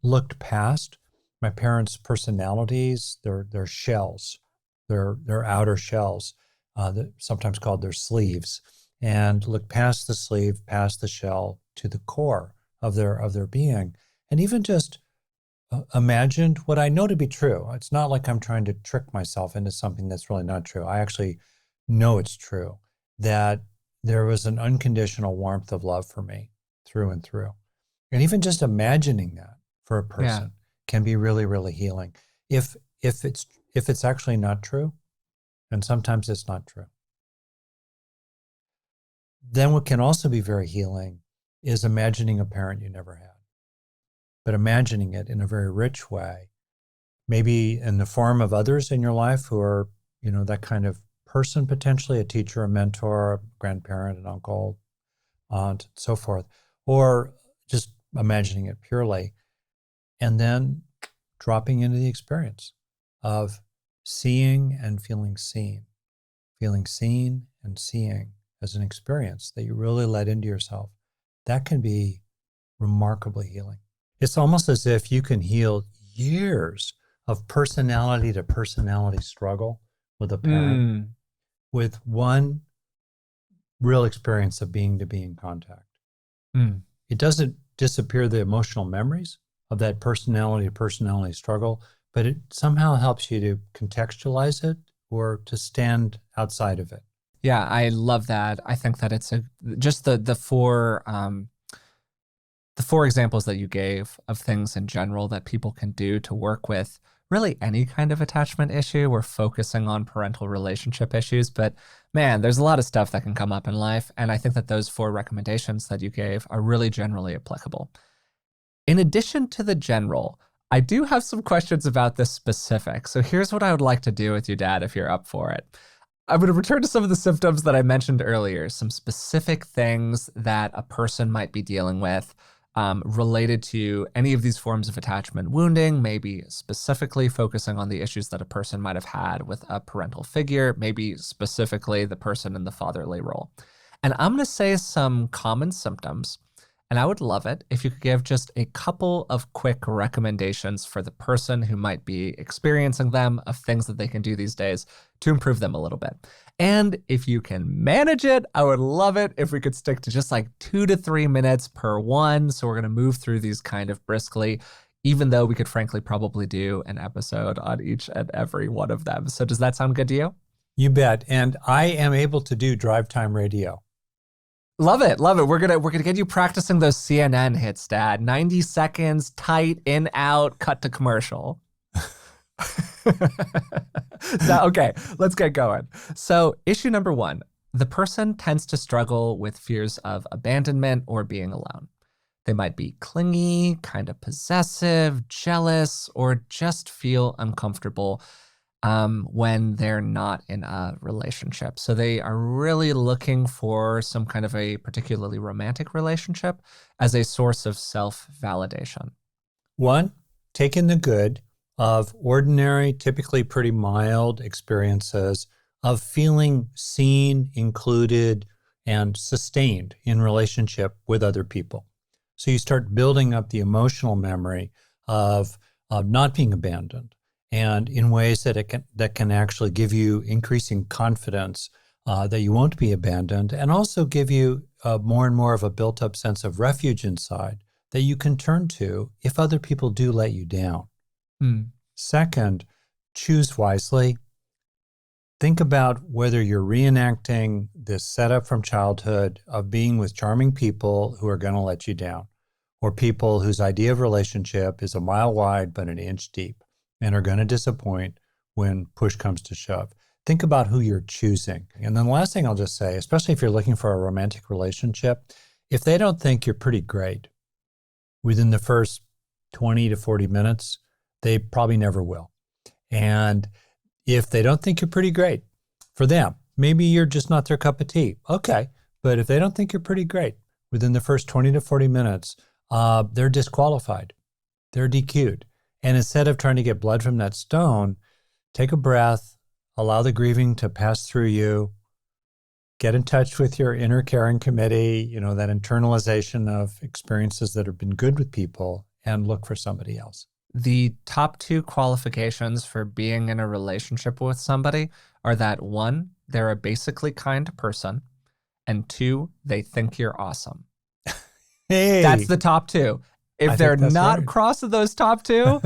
looked past my parents' personalities, their shells, their outer shells, sometimes called their sleeves, and looked past the sleeve, past the shell to the core of their being, and even just imagined what I know to be true. It's not like I'm trying to trick myself into something that's really not true. I actually know it's true, that there was an unconditional warmth of love for me through and through. And even just imagining that for a person can be really, really healing. If it's actually not true, and sometimes it's not true, then what can also be very healing is imagining a parent you never had, but imagining it in a very rich way, maybe in the form of others in your life who are, that kind of person, potentially a teacher, a mentor, a grandparent, an uncle, aunt, so forth, or just imagining it purely, and then dropping into the experience of seeing and feeling seen and seeing as an experience that you really let into yourself. That can be remarkably healing. It's almost as if you can heal years of personality to personality struggle with a parent with one real experience of being to being contact. It doesn't disappear the emotional memories of that personality to personality struggle, but it somehow helps you to contextualize it or to stand outside of it. Yeah, I love that. I think that it's just the four examples that you gave of things in general that people can do to work with really any kind of attachment issue. We're focusing on parental relationship issues, but man, there's a lot of stuff that can come up in life. And I think that those four recommendations that you gave are really generally applicable. In addition to the general, I do have some questions about the specific. So here's what I would like to do with you, Dad, if you're up for it. I'm going to return to some of the symptoms that I mentioned earlier, some specific things that a person might be dealing with related to any of these forms of attachment wounding, maybe specifically focusing on the issues that a person might have had with a parental figure, maybe specifically the person in the fatherly role. And I'm going to say some common symptoms, and I would love it if you could give just a couple of quick recommendations for the person who might be experiencing them, of things that they can do these days to improve them a little bit. And if you can manage it, I would love it if we could stick to just like 2 to 3 minutes per one. So we're going to move through these kind of briskly, even though we could frankly probably do an episode on each and every one of them. So does that sound good to you? You bet. And I am able to do drive time radio. Love it. Love it. We're gonna get you practicing those CNN hits, Dad. 90 seconds, tight, in, out, cut to commercial. Now, okay, let's get going. So issue number one, the person tends to struggle with fears of abandonment or being alone. They might be clingy, kind of possessive, jealous, or just feel uncomfortable when they're not in a relationship. So they are really looking for some kind of a particularly romantic relationship as a source of self-validation. One, take in the good of ordinary, typically pretty mild experiences of feeling seen, included, and sustained in relationship with other people. So you start building up the emotional memory of not being abandoned, and in ways that can actually give you increasing confidence that you won't be abandoned, and also give you more and more of a built-up sense of refuge inside that you can turn to if other people do let you down. Second, choose wisely. Think about whether you're reenacting this setup from childhood of being with charming people who are going to let you down, or people whose idea of relationship is a mile wide but an inch deep and are going to disappoint when push comes to shove. Think about who you're choosing. And then the last thing I'll just say, especially if you're looking for a romantic relationship, if they don't think you're pretty great within the first 20 to 40 minutes, they probably never will. And if they don't think you're pretty great for them, maybe you're just not their cup of tea. Okay. But if they don't think you're pretty great within the first 20 to 40 minutes, they're disqualified. They're DQ'd. And instead of trying to get blood from that stone, take a breath, allow the grieving to pass through you, get in touch with your inner caring committee, that internalization of experiences that have been good with people, and look for somebody else. The top two qualifications for being in a relationship with somebody are that one, they're a basically kind person, and two, they think you're awesome. Hey, that's the top two. If they're not right. Crossing those top two,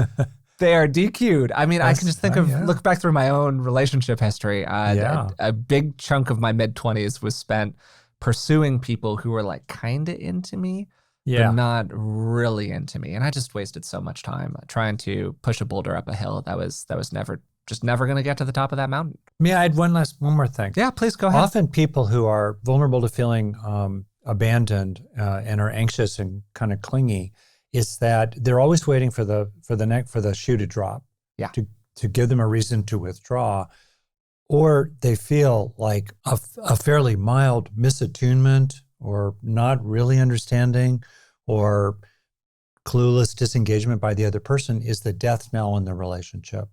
they are DQ'd. I mean, I can just look back through my own relationship history. A big chunk of my mid-20s was spent pursuing people who were like kind of into me, but not really into me. And I just wasted so much time trying to push a boulder up a hill that was never going to get to the top of that mountain. I had one more thing. Yeah, please go ahead. Often people who are vulnerable to feeling abandoned and are anxious and kind of clingy is that they're always waiting for the shoe to drop, to give them a reason to withdraw, or they feel like a fairly mild misattunement or not really understanding or clueless disengagement by the other person is the death knell in the relationship.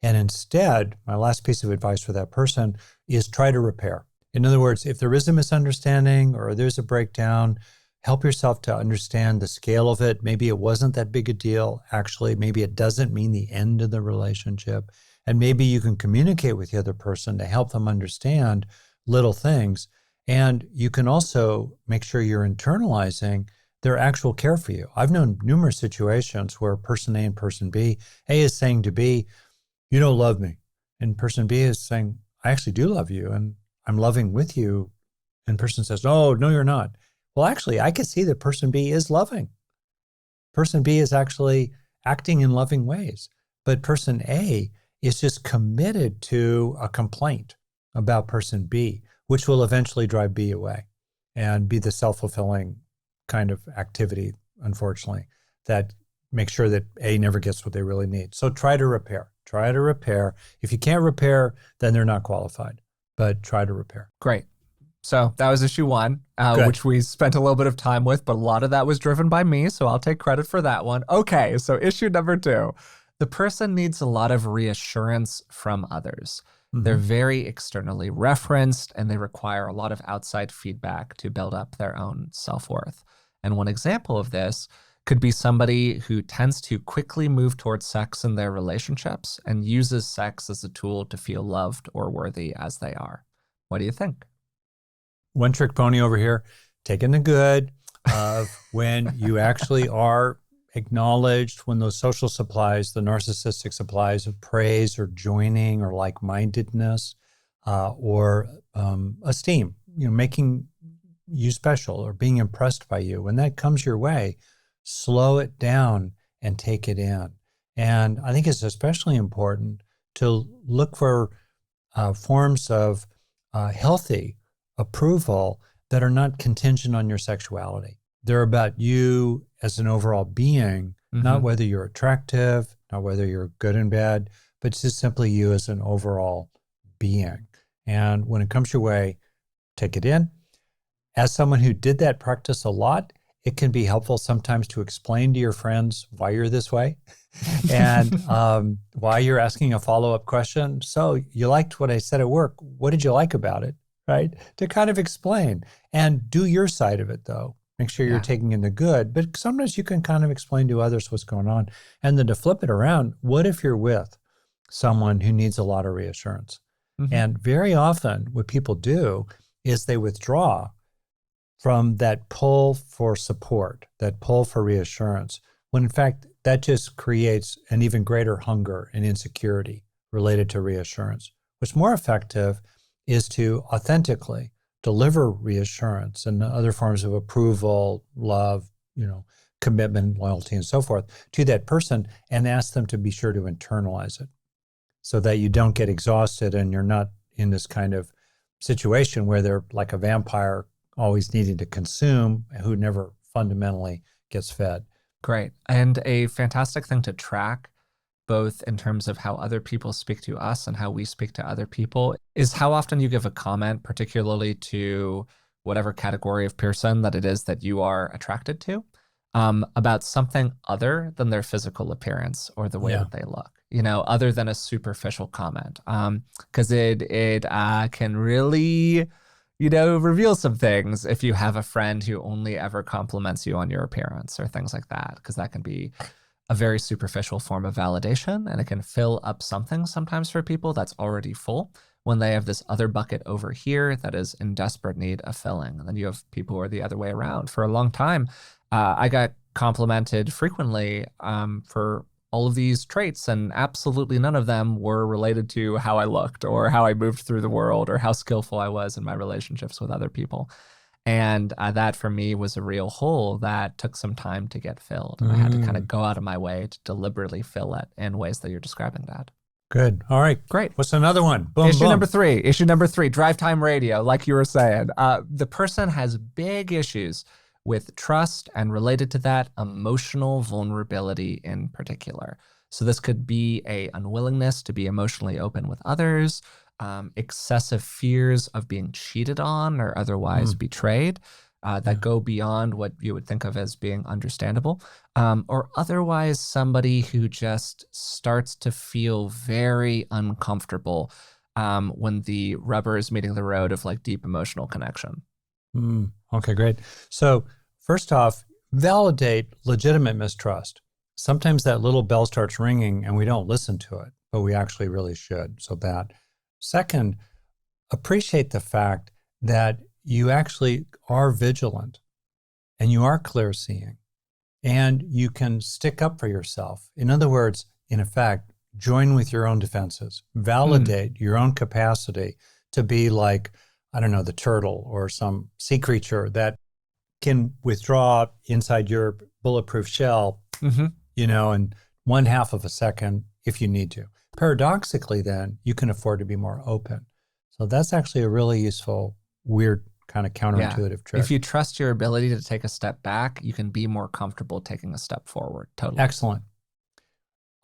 And instead, my last piece of advice for that person is try to repair. In other words, if there is a misunderstanding or there's a breakdown, help yourself to understand the scale of it. Maybe it wasn't that big a deal. Actually, maybe it doesn't mean the end of the relationship. And maybe you can communicate with the other person to help them understand little things. And you can also make sure you're internalizing their actual care for you. I've known numerous situations where person A and person B, A is saying to B, you don't love me. And person B is saying, I actually do love you. And I'm loving with you. And person says, oh, no, you're not. Well, actually, I can see that person B is loving. Person B is actually acting in loving ways. But person A is just committed to a complaint about person B, which will eventually drive B away and be the self-fulfilling kind of activity, unfortunately, that makes sure that A never gets what they really need. So try to repair. Try to repair. If you can't repair, then they're not qualified, but try to repair. Great. So that was issue 1, which we spent a little bit of time with, but a lot of that was driven by me, so I'll take credit for that one. Okay, so issue number 2. The person needs a lot of reassurance from others. Mm-hmm. They're very externally referenced, and they require a lot of outside feedback to build up their own self-worth. And one example of this could be somebody who tends to quickly move towards sex in their relationships and uses sex as a tool to feel loved or worthy as they are. What do you think? One trick pony over here, taking the good of when you actually are acknowledged, when those social supplies, the narcissistic supplies of praise or joining or like-mindedness or esteem, making you special or being impressed by you, when that comes your way, slow it down and take it in. And I think it's especially important to look for forms of healthy approval that are not contingent on your sexuality. They're about you as an overall being, not whether you're attractive, not whether you're good and bad, but just simply you as an overall being. And when it comes your way, take it in. As someone who did that practice a lot, it can be helpful sometimes to explain to your friends why you're this way and why you're asking a follow-up question. So you liked what I said at work. What did you like about it? Right? To kind of explain and do your side of it, though. Make sure you're taking in the good, but sometimes you can kind of explain to others what's going on. And then to flip it around, what if you're with someone who needs a lot of reassurance? Mm-hmm. And very often what people do is they withdraw from that pull for support, that pull for reassurance, when in fact that just creates an even greater hunger and insecurity related to reassurance. What's more effective is to authentically deliver reassurance and other forms of approval, love, commitment, loyalty, and so forth to that person and ask them to be sure to internalize it so that you don't get exhausted and you're not in this kind of situation where they're like a vampire always needing to consume who never fundamentally gets fed. Great. And a fantastic thing to track, both in terms of how other people speak to us and how we speak to other people, is how often you give a comment, particularly to whatever category of person that it is that you are attracted to, about something other than their physical appearance or the way that they look, other than a superficial comment. Because it can really, reveal some things if you have a friend who only ever compliments you on your appearance or things like that, because that can be a very superficial form of validation, and it can fill up something sometimes for people that's already full when they have this other bucket over here that is in desperate need of filling. And then you have people who are the other way around. For a long time, I got complimented frequently for all of these traits, and absolutely none of them were related to how I looked or how I moved through the world or how skillful I was in my relationships with other people. And that for me was a real hole that took some time to get filled. And I had to kind of go out of my way to deliberately fill it in ways that you're describing, Dad. Good. All right. Great. What's another one? Boom, Issue boom. number three, drive time radio, like you were saying. The person has big issues with trust and related to that, emotional vulnerability in particular. So this could be a unwillingness to be emotionally open with others, excessive fears of being cheated on or otherwise betrayed that go beyond what you would think of as being understandable, or otherwise somebody who just starts to feel very uncomfortable when the rubber is meeting the road of like deep emotional connection. Okay, great. So first off, validate legitimate mistrust. Sometimes that little bell starts ringing and we don't listen to it, but we actually really should. So that. Second, appreciate the fact that you actually are vigilant and you are clear-seeing and you can stick up for yourself. In other words, in effect, join with your own defenses. Validate your own capacity to be like I don't know, the turtle or some sea creature that can withdraw inside your bulletproof shell, in 1/2 of a second if you need to. Paradoxically, then, you can afford to be more open. So that's actually a really useful, weird kind of counterintuitive trick. If you trust your ability to take a step back, you can be more comfortable taking a step forward. Totally. Excellent.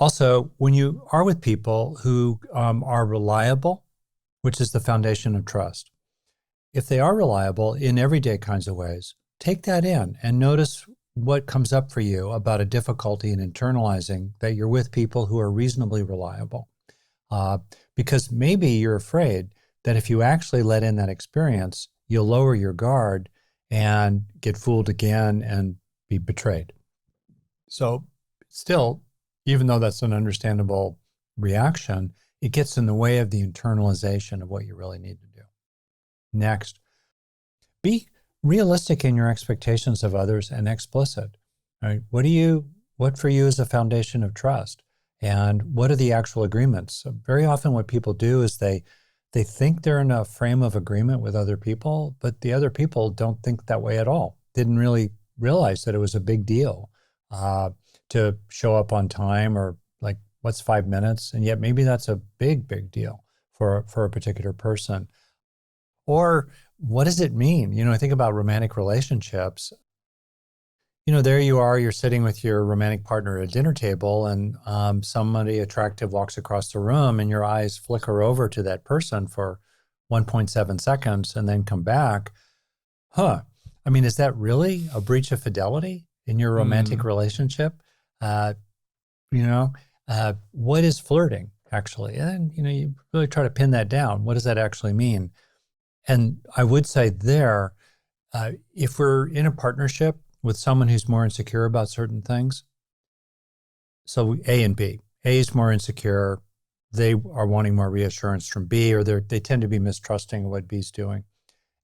Also, when you are with people who are reliable, which is the foundation of trust, if they are reliable in everyday kinds of ways, take that in and notice what comes up for you about a difficulty in internalizing that you're with people who are reasonably reliable. Because maybe you're afraid that if you actually let in that experience, you'll lower your guard and get fooled again and be betrayed. So still, even though that's an understandable reaction, it gets in the way of the internalization of what you really need to do. Next, be realistic in your expectations of others and explicit. Right? What for you is a foundation of trust? And what are the actual agreements? So very often what people do is they think they're in a frame of agreement with other people, but the other people don't think that way at all. Didn't really realize that it was a big deal to show up on time, or like, what's 5 minutes? And yet maybe that's a big, big deal for a particular person. Or what does it mean? I think about romantic relationships. There you are, you're sitting with your romantic partner at a dinner table, and somebody attractive walks across the room, and your eyes flicker over to that person for 1.7 seconds and then come back. Is that really a breach of fidelity in your romantic relationship? What is flirting, actually? And, you really try to pin that down. What does that actually mean? And I would say there, if we're in a partnership with someone who's more insecure about certain things, so A and B. A is more insecure. They are wanting more reassurance from B, or they tend to be mistrusting of what B's doing.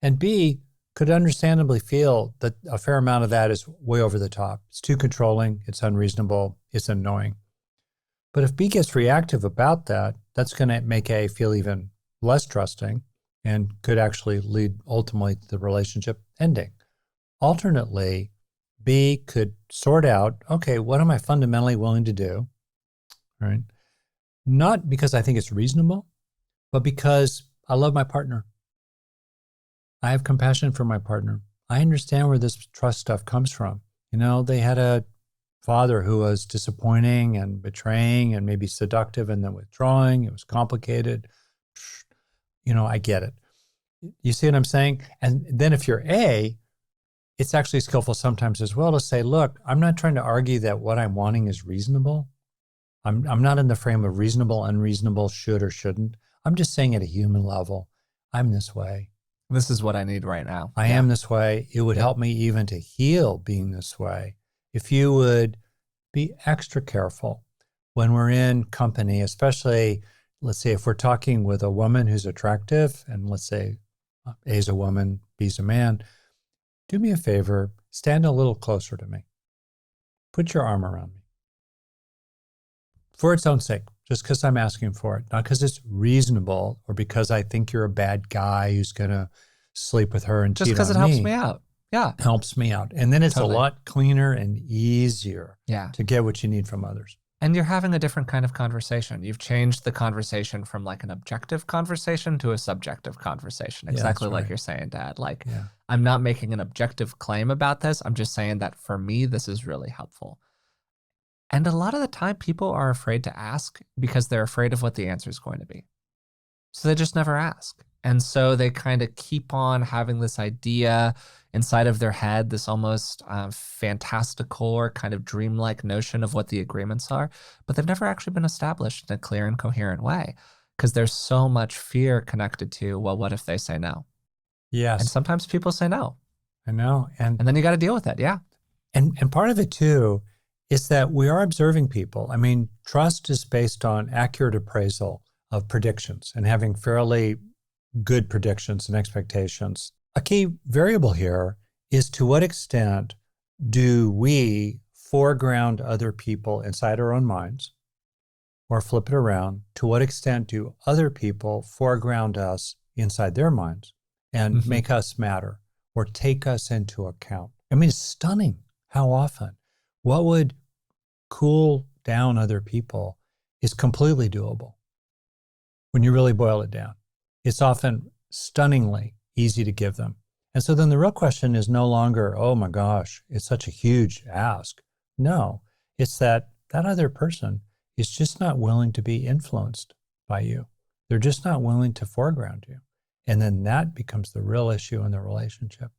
And B could understandably feel that a fair amount of that is way over the top. It's too controlling, it's unreasonable, it's annoying. But if B gets reactive about that, that's going to make A feel even less trusting and could actually lead ultimately to the relationship ending. Alternately, B could sort out, okay, what am I fundamentally willing to do? Right? Not because I think it's reasonable, but because I love my partner. I have compassion for my partner. I understand where this trust stuff comes from. They had a father who was disappointing and betraying and maybe seductive and then withdrawing. It was complicated. I get it. You see what I'm saying? And then if you're A, it's actually skillful sometimes as well to say, look, I'm not trying to argue that what I'm wanting is reasonable. I'm not in the frame of reasonable, unreasonable, should or shouldn't. I'm just saying at a human level, I'm this way. This is what I need right now. I am this way. It would help me even to heal being this way. If you would be extra careful when we're in company, especially, let's say, if we're talking with a woman who's attractive, and let's say A's a woman, B's a man, do me a favor, stand a little closer to me. Put your arm around me. For its own sake, just because I'm asking for it, not because it's reasonable or because I think you're a bad guy who's going to sleep with her and cheat on me. Just because it helps me out. Yeah. Helps me out. And then it's a lot cleaner and easier to get what you need from others. And you're having a different kind of conversation. You've changed the conversation from like an objective conversation to a subjective conversation. Exactly like you're saying, Dad. I'm not making an objective claim about this. I'm just saying that for me, this is really helpful. And a lot of the time, people are afraid to ask because they're afraid of what the answer is going to be. So they just never ask. And so they kind of keep on having this idea inside of their head, this almost fantastical or kind of dreamlike notion of what the agreements are, but they've never actually been established in a clear and coherent way because there's so much fear connected to, well, what if they say no? Yes. And sometimes people say no. I know. And then you got to deal with it. Yeah. And part of it too is that we are observing people. Trust is based on accurate appraisal of predictions and having fairly good predictions and expectations. A key variable here is to what extent do we foreground other people inside our own minds, or flip it around, to what extent do other people foreground us inside their minds? and make us matter or take us into account. I mean, it's stunning how often what would cool down other people is completely doable when you really boil it down. It's often stunningly easy to give them. And so then the real question is no longer, oh my gosh, it's such a huge ask. No, it's that other person is just not willing to be influenced by you. They're just not willing to foreground you. And then that becomes the real issue in the relationship.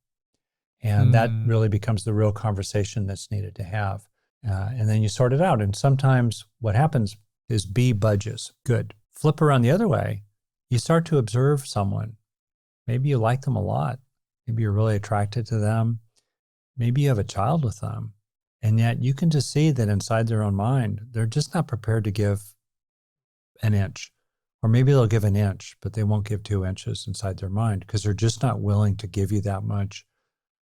And that really becomes the real conversation that's needed to have. And then you sort it out. And sometimes what happens is B budges. Good. Flip around the other way. You start to observe someone. Maybe you like them a lot. Maybe you're really attracted to them. Maybe you have a child with them. And yet you can just see that inside their own mind, they're just not prepared to give an inch. Or maybe they'll give an inch, but they won't give 2 inches inside their mind because they're just not willing to give you that much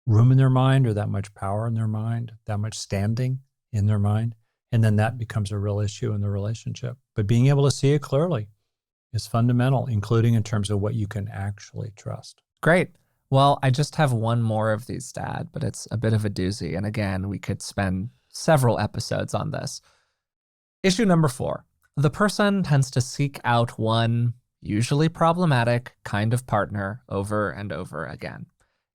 room in their mind or that much power in their mind, that much standing in their mind. And then that becomes a real issue in the relationship. But being able to see it clearly is fundamental, including in terms of what you can actually trust. Great. Well, I just have one more of these, Dad, but it's a bit of a doozy. And again, we could spend several episodes on this. Issue number 4. The person tends to seek out one, usually problematic, kind of partner over and over again.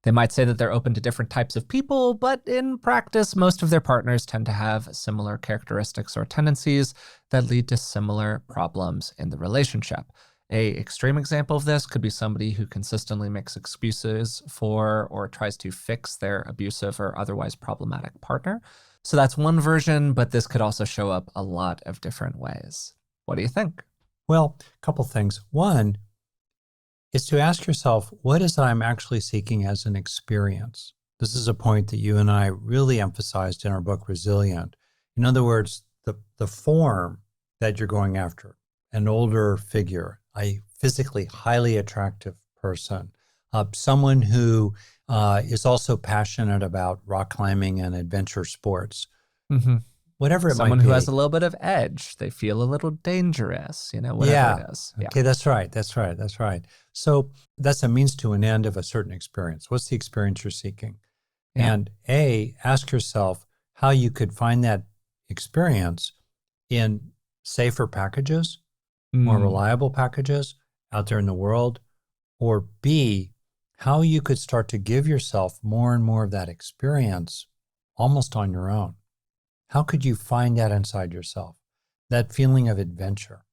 They might say that they're open to different types of people, but in practice, most of their partners tend to have similar characteristics or tendencies that lead to similar problems in the relationship. An extreme example of this could be somebody who consistently makes excuses for or tries to fix their abusive or otherwise problematic partner. So that's one version, but this could also show up a lot of different ways. What do you think? Well, a couple things. One is to ask yourself, what is I'm actually seeking as an experience? This is a point that you and I really emphasized in our book, Resilient. In other words, the form that you're going after, an older figure, a physically highly attractive person, someone who is also passionate about rock climbing and adventure sports, whatever it might be. Someone who has a little bit of edge. They feel a little dangerous, whatever it is. Yeah. Okay, that's right. So that's a means to an end of a certain experience. What's the experience you're seeking? Yeah. And ask yourself how you could find that experience in safer packages, more reliable packages out there in the world, or B, how you could start to give yourself more and more of that experience almost on your own. How could you find that inside yourself? That feeling of adventure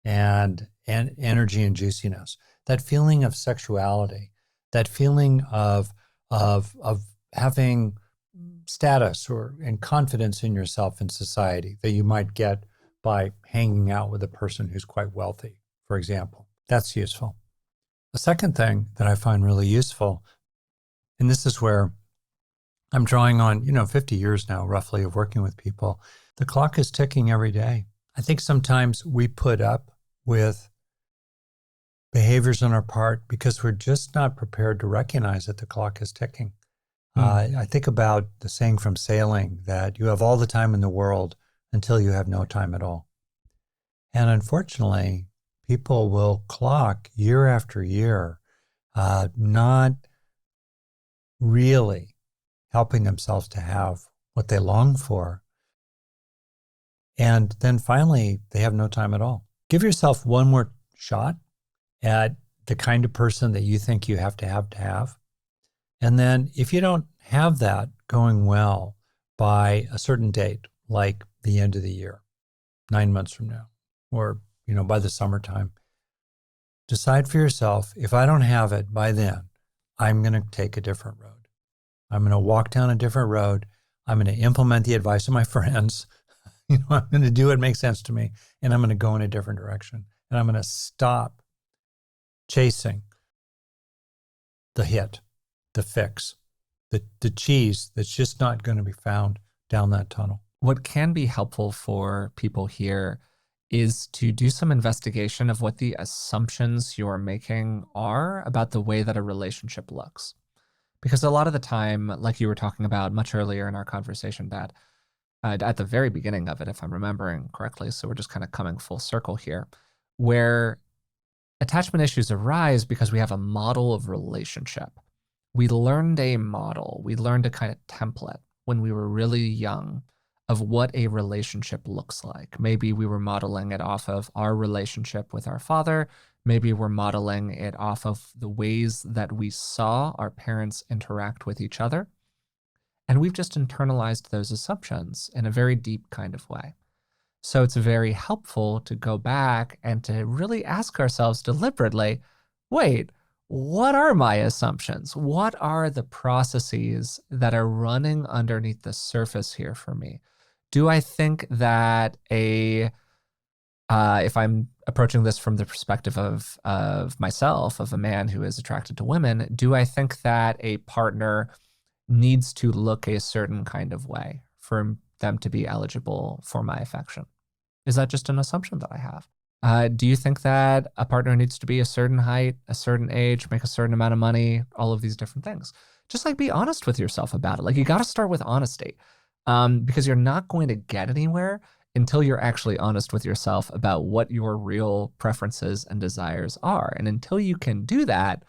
and energy and juiciness, that feeling of sexuality, that feeling of having status and confidence in yourself in society that you might get by hanging out with a person who's quite wealthy, for example. That's useful. The second thing that I find really useful, and this is where I'm drawing on, 50 years now, roughly, of working with people. The clock is ticking every day. I think sometimes we put up with behaviors on our part because we're just not prepared to recognize that the clock is ticking. I think about the saying from sailing that you have all the time in the world until you have no time at all. And unfortunately, people will clock year after year, not really helping themselves to have what they long for. And then finally, they have no time at all. Give yourself one more shot at the kind of person that you think you have to have. And then if you don't have that going well by a certain date, like the end of the year, 9 months from now, or, by the summertime, decide for yourself, if I don't have it by then, I'm going to take a different road. I'm going to walk down a different road. I'm going to implement the advice of my friends. I'm going to do what makes sense to me, and I'm going to go in a different direction. And I'm going to stop chasing the hit, the fix, the cheese that's just not going to be found down that tunnel. What can be helpful for people here is to do some investigation of what the assumptions you're making are about the way that a relationship looks. Because a lot of the time, like you were talking about much earlier in our conversation, Dad, at the very beginning of it, if I'm remembering correctly, so we're just kind of coming full circle here, where attachment issues arise because we have a model of relationship. We learned a model, we learned a kind of template when we were really young of what a relationship looks like. Maybe we were modeling it off of our relationship with our father. Maybe we're modeling it off of the ways that we saw our parents interact with each other. And we've just internalized those assumptions in a very deep kind of way. So it's very helpful to go back and to really ask ourselves deliberately, wait, what are my assumptions? What are the processes that are running underneath the surface here for me? Do I think that if I'm approaching this from the perspective of myself, of a man who is attracted to women, do I think that a partner needs to look a certain kind of way for them to be eligible for my affection? Is that just an assumption that I have? Do you think that a partner needs to be a certain height, a certain age, make a certain amount of money, all of these different things? Just like be honest with yourself about it. Like you got to start with honesty because you're not going to get anywhere until you're actually honest with yourself about what your real preferences and desires are. And until you can do that,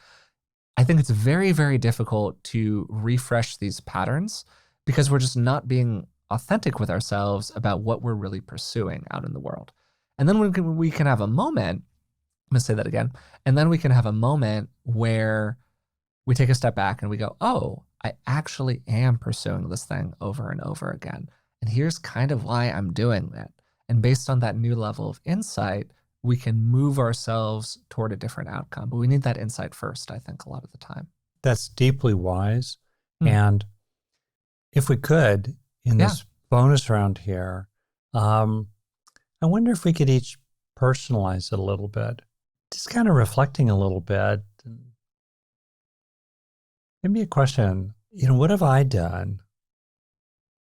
I think it's very, very difficult to refresh these patterns because we're just not being authentic with ourselves about what we're really pursuing out in the world. And then we can have a moment, I'm going to say that again, and then we can have a moment where we take a step back and we go, oh, I actually am pursuing this thing over and over again. And here's kind of why I'm doing it. And based on that new level of insight, we can move ourselves toward a different outcome. But we need that insight first, I think, a lot of the time. That's deeply wise. And if we could, in this bonus round here, I wonder if we could each personalize it a little bit, just kind of reflecting a little bit. Maybe a question, what have I done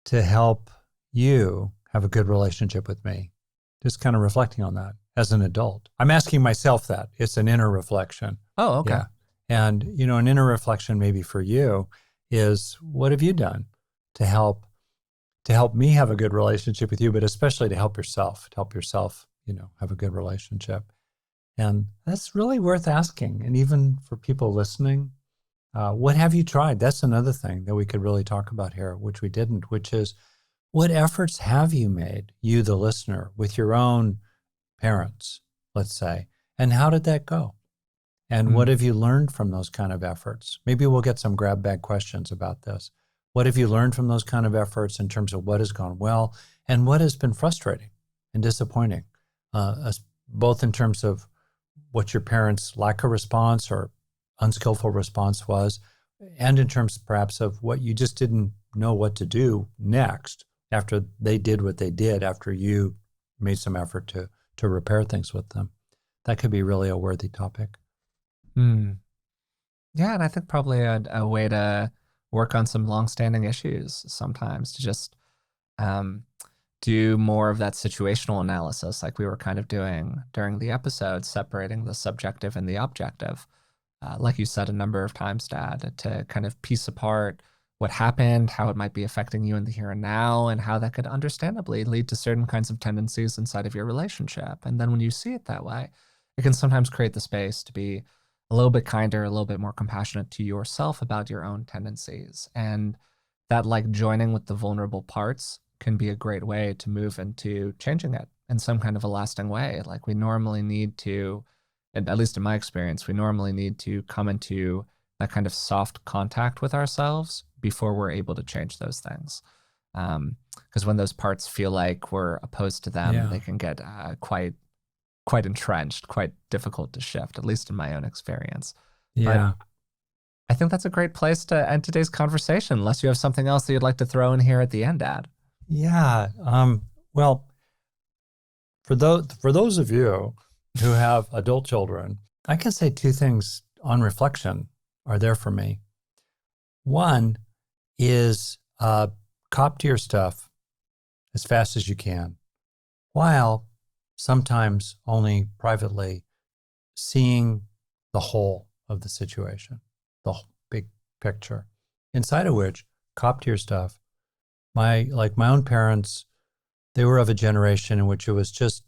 to help you have a good relationship with me? Just kind of reflecting on that as an adult. I'm asking myself that. It's an inner reflection. Oh, okay. Yeah. And, an inner reflection maybe for you is, what have you done to help me have a good relationship with you, but especially to help yourself, have a good relationship. And that's really worth asking. And even for people listening, what have you tried? That's another thing that we could really talk about here, which we didn't, which is what efforts have you made, you, the listener, with your own parents, let's say, and how did that go? And what have you learned from those kind of efforts? Maybe we'll get some grab bag questions about this. What have you learned from those kind of efforts in terms of what has gone well and what has been frustrating and disappointing, both in terms of what your parents' lack of response or unskillful response was, and in terms perhaps of what you just didn't know what to do next after they did what they did, after you made some effort to repair things with them. That could be really a worthy topic. Yeah, and I think probably a way to work on some longstanding issues sometimes, to just do more of that situational analysis like we were kind of doing during the episode, separating the subjective and the objective. Like you said a number of times, Dad, to kind of piece apart what happened, how it might be affecting you in the here and now, and how that could understandably lead to certain kinds of tendencies inside of your relationship. And then when you see it that way, it can sometimes create the space to be a little bit kinder, a little bit more compassionate to yourself about your own tendencies. And that, like, joining with the vulnerable parts can be a great way to move into changing it in some kind of a lasting way. Like, we normally need to, at least in my experience, we normally need to come into that kind of soft contact with ourselves before we're able to change those things. Because when those parts feel like we're opposed to them, they can get quite entrenched, quite difficult to shift, at least in my own experience. Yeah. But I think that's a great place to end today's conversation, unless you have something else that you'd like to throw in here at the end, Dad. Yeah. Well, for those of you who have adult children, I can say two things on reflection are there for me. One is cop to your stuff as fast as you can, while sometimes only privately seeing the whole of the situation, the big picture, inside of which cop to your stuff. My own parents, they were of a generation in which it was just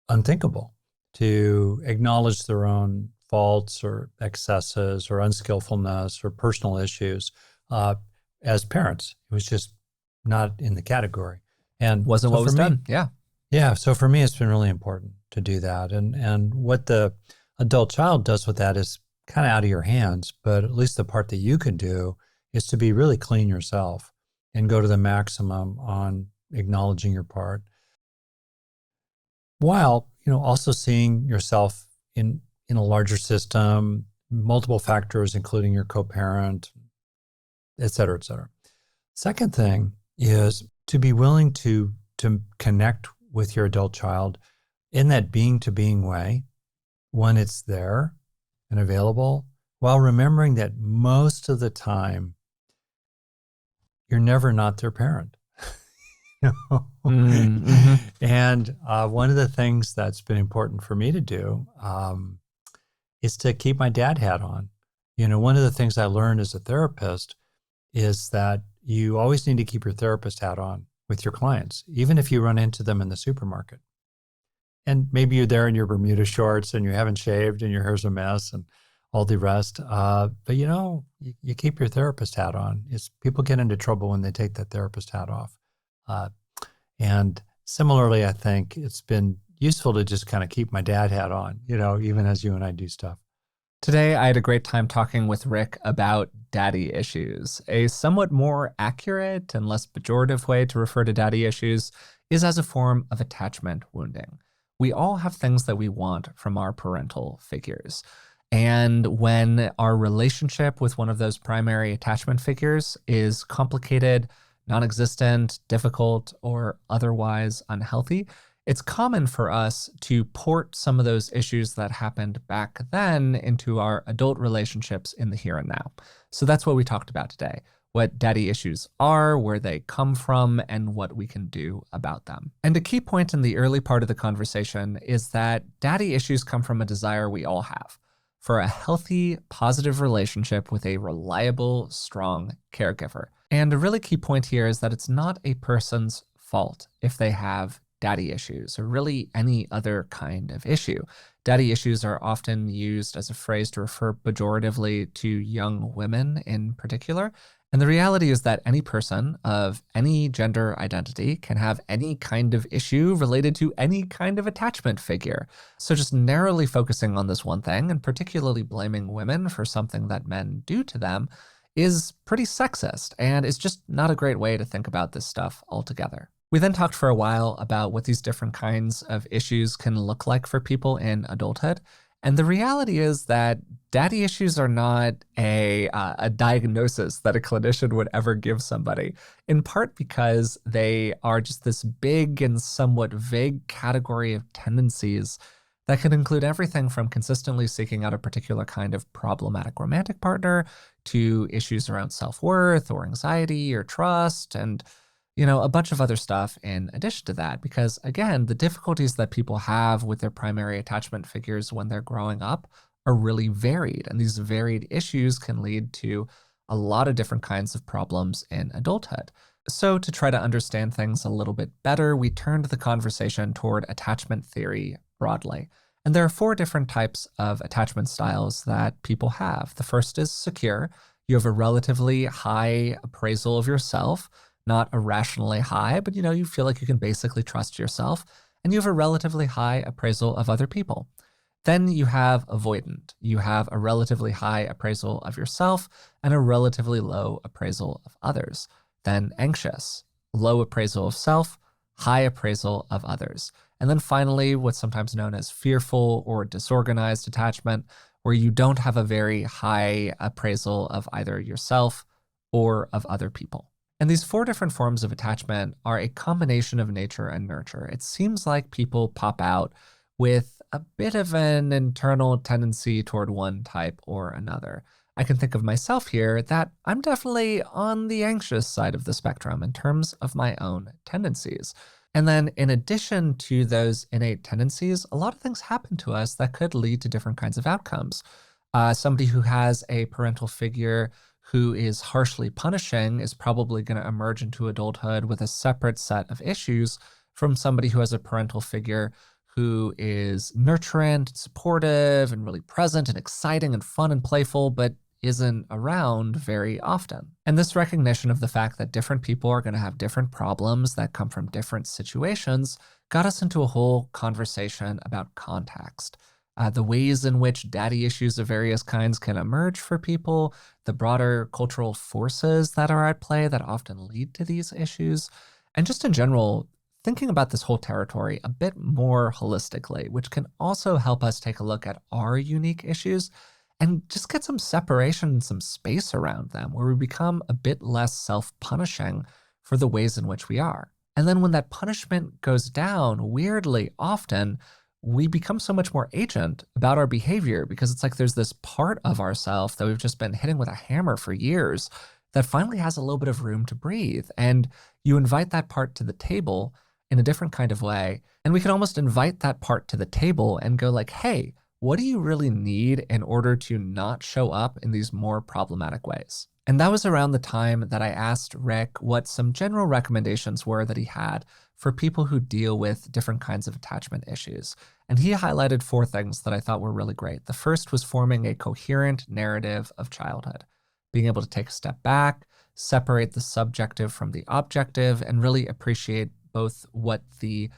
unthinkable to acknowledge their own faults or excesses or unskillfulness or personal issues as parents. It was just not in the category. And wasn't so what was done. Yeah. Yeah. So for me, it's been really important to do that. And what the adult child does with that is kind of out of your hands, but at least the part that you can do is to be really clean yourself and go to the maximum on acknowledging your part, while also seeing yourself in a larger system, multiple factors, including your co-parent, et cetera, et cetera. Second thing is to be willing to connect with your adult child in that being to being way when it's there and available, while remembering that most of the time you're never not their parent. Mm-hmm. And one of the things that's been important for me to do is to keep my dad hat on. One of the things I learned as a therapist is that you always need to keep your therapist hat on with your clients, even if you run into them in the supermarket. And maybe you're there in your Bermuda shorts and you haven't shaved and your hair's a mess and all the rest. But you keep your therapist hat on. People get into trouble when they take that therapist hat off. And similarly, I think it's been useful to just kind of keep my dad hat on, even as you and I do stuff. Today, I had a great time talking with Rick about daddy issues. A somewhat more accurate and less pejorative way to refer to daddy issues is as a form of attachment wounding. We all have things that we want from our parental figures. And when our relationship with one of those primary attachment figures is complicated, non-existent, difficult, or otherwise unhealthy, it's common for us to port some of those issues that happened back then into our adult relationships in the here and now. So that's what we talked about today: what daddy issues are, where they come from, and what we can do about them. And a key point in the early part of the conversation is that daddy issues come from a desire we all have for a healthy, positive relationship with a reliable, strong caregiver. And a really key point here is that it's not a person's fault if they have daddy issues, or really any other kind of issue. Daddy issues are often used as a phrase to refer pejoratively to young women in particular. And the reality is that any person of any gender identity can have any kind of issue related to any kind of attachment figure. So just narrowly focusing on this one thing, and particularly blaming women for something that men do to them, is pretty sexist, and it's just not a great way to think about this stuff altogether. We then talked for a while about what these different kinds of issues can look like for people in adulthood. And the reality is that daddy issues are not a diagnosis that a clinician would ever give somebody, in part because they are just this big and somewhat vague category of tendencies that can include everything from consistently seeking out a particular kind of problematic romantic partner to issues around self-worth or anxiety or trust, and a bunch of other stuff in addition to that. Because again, the difficulties that people have with their primary attachment figures when they're growing up are really varied. And these varied issues can lead to a lot of different kinds of problems in adulthood. So to try to understand things a little bit better, we turned the conversation toward attachment theory broadly. And there are 4 different types of attachment styles that people have. The first is secure. You have a relatively high appraisal of yourself, not irrationally high, but you feel like you can basically trust yourself, and you have a relatively high appraisal of other people. Then you have avoidant. You have a relatively high appraisal of yourself and a relatively low appraisal of others. Then anxious, low appraisal of self, high appraisal of others. And then finally, what's sometimes known as fearful or disorganized attachment, where you don't have a very high appraisal of either yourself or of other people. And these 4 different forms of attachment are a combination of nature and nurture. It seems like people pop out with a bit of an internal tendency toward one type or another. I can think of myself here that I'm definitely on the anxious side of the spectrum in terms of my own tendencies. And then in addition to those innate tendencies, a lot of things happen to us that could lead to different kinds of outcomes. Somebody who has a parental figure who is harshly punishing is probably going to emerge into adulthood with a separate set of issues from somebody who has a parental figure who is nurturant, supportive, and really present and exciting and fun and playful, but isn't around very often. And this recognition of the fact that different people are going to have different problems that come from different situations got us into a whole conversation about context. The ways in which daddy issues of various kinds can emerge for people, the broader cultural forces that are at play that often lead to these issues, and just in general, thinking about this whole territory a bit more holistically, which can also help us take a look at our unique issues and just get some separation and some space around them where we become a bit less self-punishing for the ways in which we are. And then when that punishment goes down, weirdly often, we become so much more agent about our behavior because it's like there's this part of ourself that we've just been hitting with a hammer for years that finally has a little bit of room to breathe. And you invite that part to the table in a different kind of way. And we can almost invite that part to the table and go like, hey, what do you really need in order to not show up in these more problematic ways? And that was around the time that I asked Rick what some general recommendations were that he had for people who deal with different kinds of attachment issues. And he highlighted 4 things that I thought were really great. The first was forming a coherent narrative of childhood, being able to take a step back, separate the subjective from the objective, and really appreciate both what the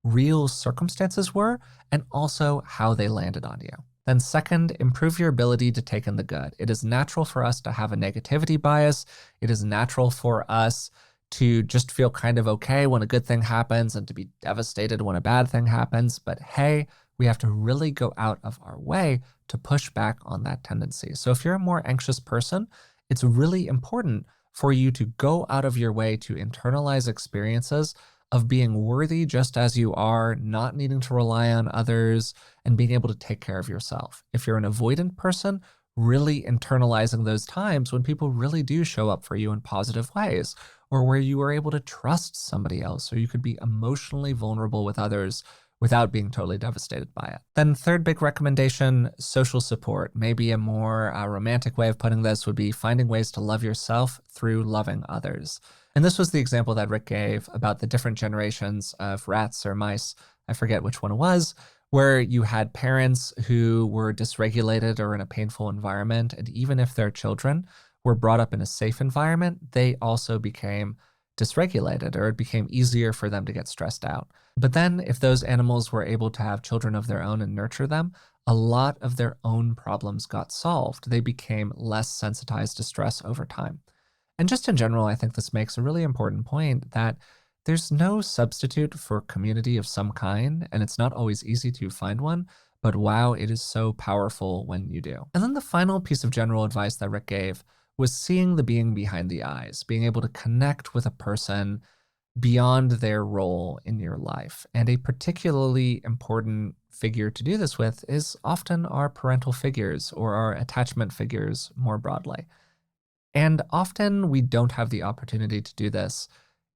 real circumstances were and also how they landed on you. Then second, improve your ability to take in the good. It is natural for us to have a negativity bias. It is natural for us to just feel kind of okay when a good thing happens and to be devastated when a bad thing happens. But hey, we have to really go out of our way to push back on that tendency. So if you're a more anxious person, it's really important for you to go out of your way to internalize experiences of being worthy just as you are, not needing to rely on others, and being able to take care of yourself. If you're an avoidant person, really internalizing those times when people really do show up for you in positive ways, or where you are able to trust somebody else, or you could be emotionally vulnerable with others without being totally devastated by it. Then third big recommendation, social support. Maybe a more romantic way of putting this would be finding ways to love yourself through loving others. And this was the example that Rick gave about the different generations of rats or mice, I forget which one it was, where you had parents who were dysregulated or in a painful environment, and even if their children were brought up in a safe environment, they also became dysregulated, or it became easier for them to get stressed out. But then if those animals were able to have children of their own and nurture them, a lot of their own problems got solved. They became less sensitized to stress over time. And just in general, I think this makes a really important point that there's no substitute for community of some kind, and it's not always easy to find one, but wow, it is so powerful when you do. And then the final piece of general advice that Rick gave was seeing the being behind the eyes, being able to connect with a person beyond their role in your life. And a particularly important figure to do this with is often our parental figures or our attachment figures more broadly. And often we don't have the opportunity to do this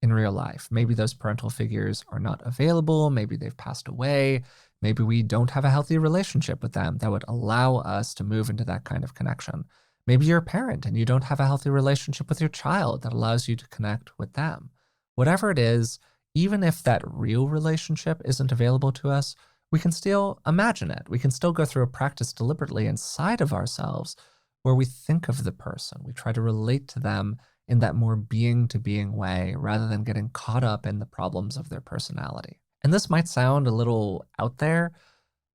in real life. Maybe those parental figures are not available. Maybe they've passed away. Maybe we don't have a healthy relationship with them that would allow us to move into that kind of connection. Maybe you're a parent and you don't have a healthy relationship with your child that allows you to connect with them. Whatever it is, even if that real relationship isn't available to us, we can still imagine it. We can still go through a practice deliberately inside of ourselves where we think of the person. We try to relate to them in that more being to being way rather than getting caught up in the problems of their personality. And this might sound a little out there,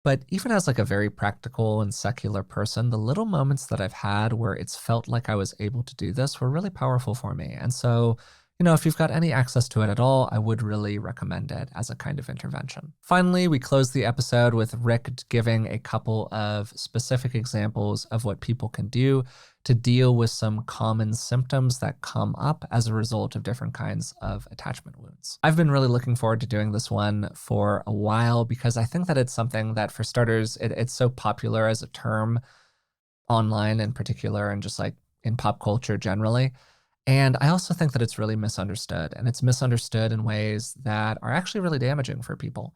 but even as like a very practical and secular person, the little moments that I've had where it's felt like I was able to do this were really powerful for me. And so, if you've got any access to it at all, I would really recommend it as a kind of intervention. Finally, we close the episode with Rick giving a couple of specific examples of what people can do to deal with some common symptoms that come up as a result of different kinds of attachment wounds. I've been really looking forward to doing this one for a while because I think that it's something that, for starters, it's so popular as a term online in particular and just like in pop culture generally. And I also think that it's really misunderstood, and it's misunderstood in ways that are actually really damaging for people.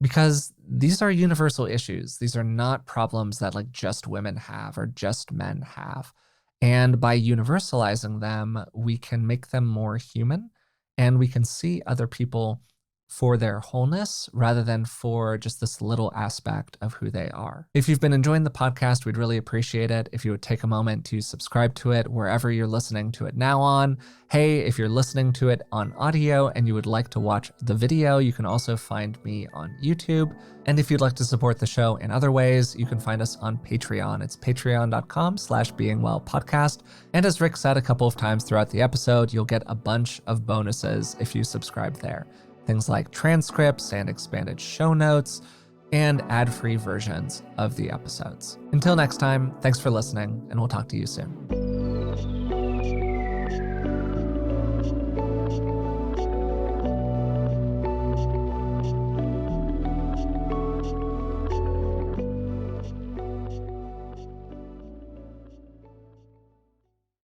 Because these are universal issues. These are not problems that like just women have or just men have. And by universalizing them, we can make them more human, and we can see other people for their wholeness rather than for just this little aspect of who they are. If you've been enjoying the podcast, we'd really appreciate it if you would take a moment to subscribe to it wherever you're listening to it now on. Hey, if you're listening to it on audio and you would like to watch the video, you can also find me on YouTube. And if you'd like to support the show in other ways, you can find us on Patreon. It's patreon.com/beingwellpodcast. And as Rick said a couple of times throughout the episode, you'll get a bunch of bonuses if you subscribe there. Things like transcripts and expanded show notes and ad-free versions of the episodes. Until next time, thanks for listening, and we'll talk to you soon.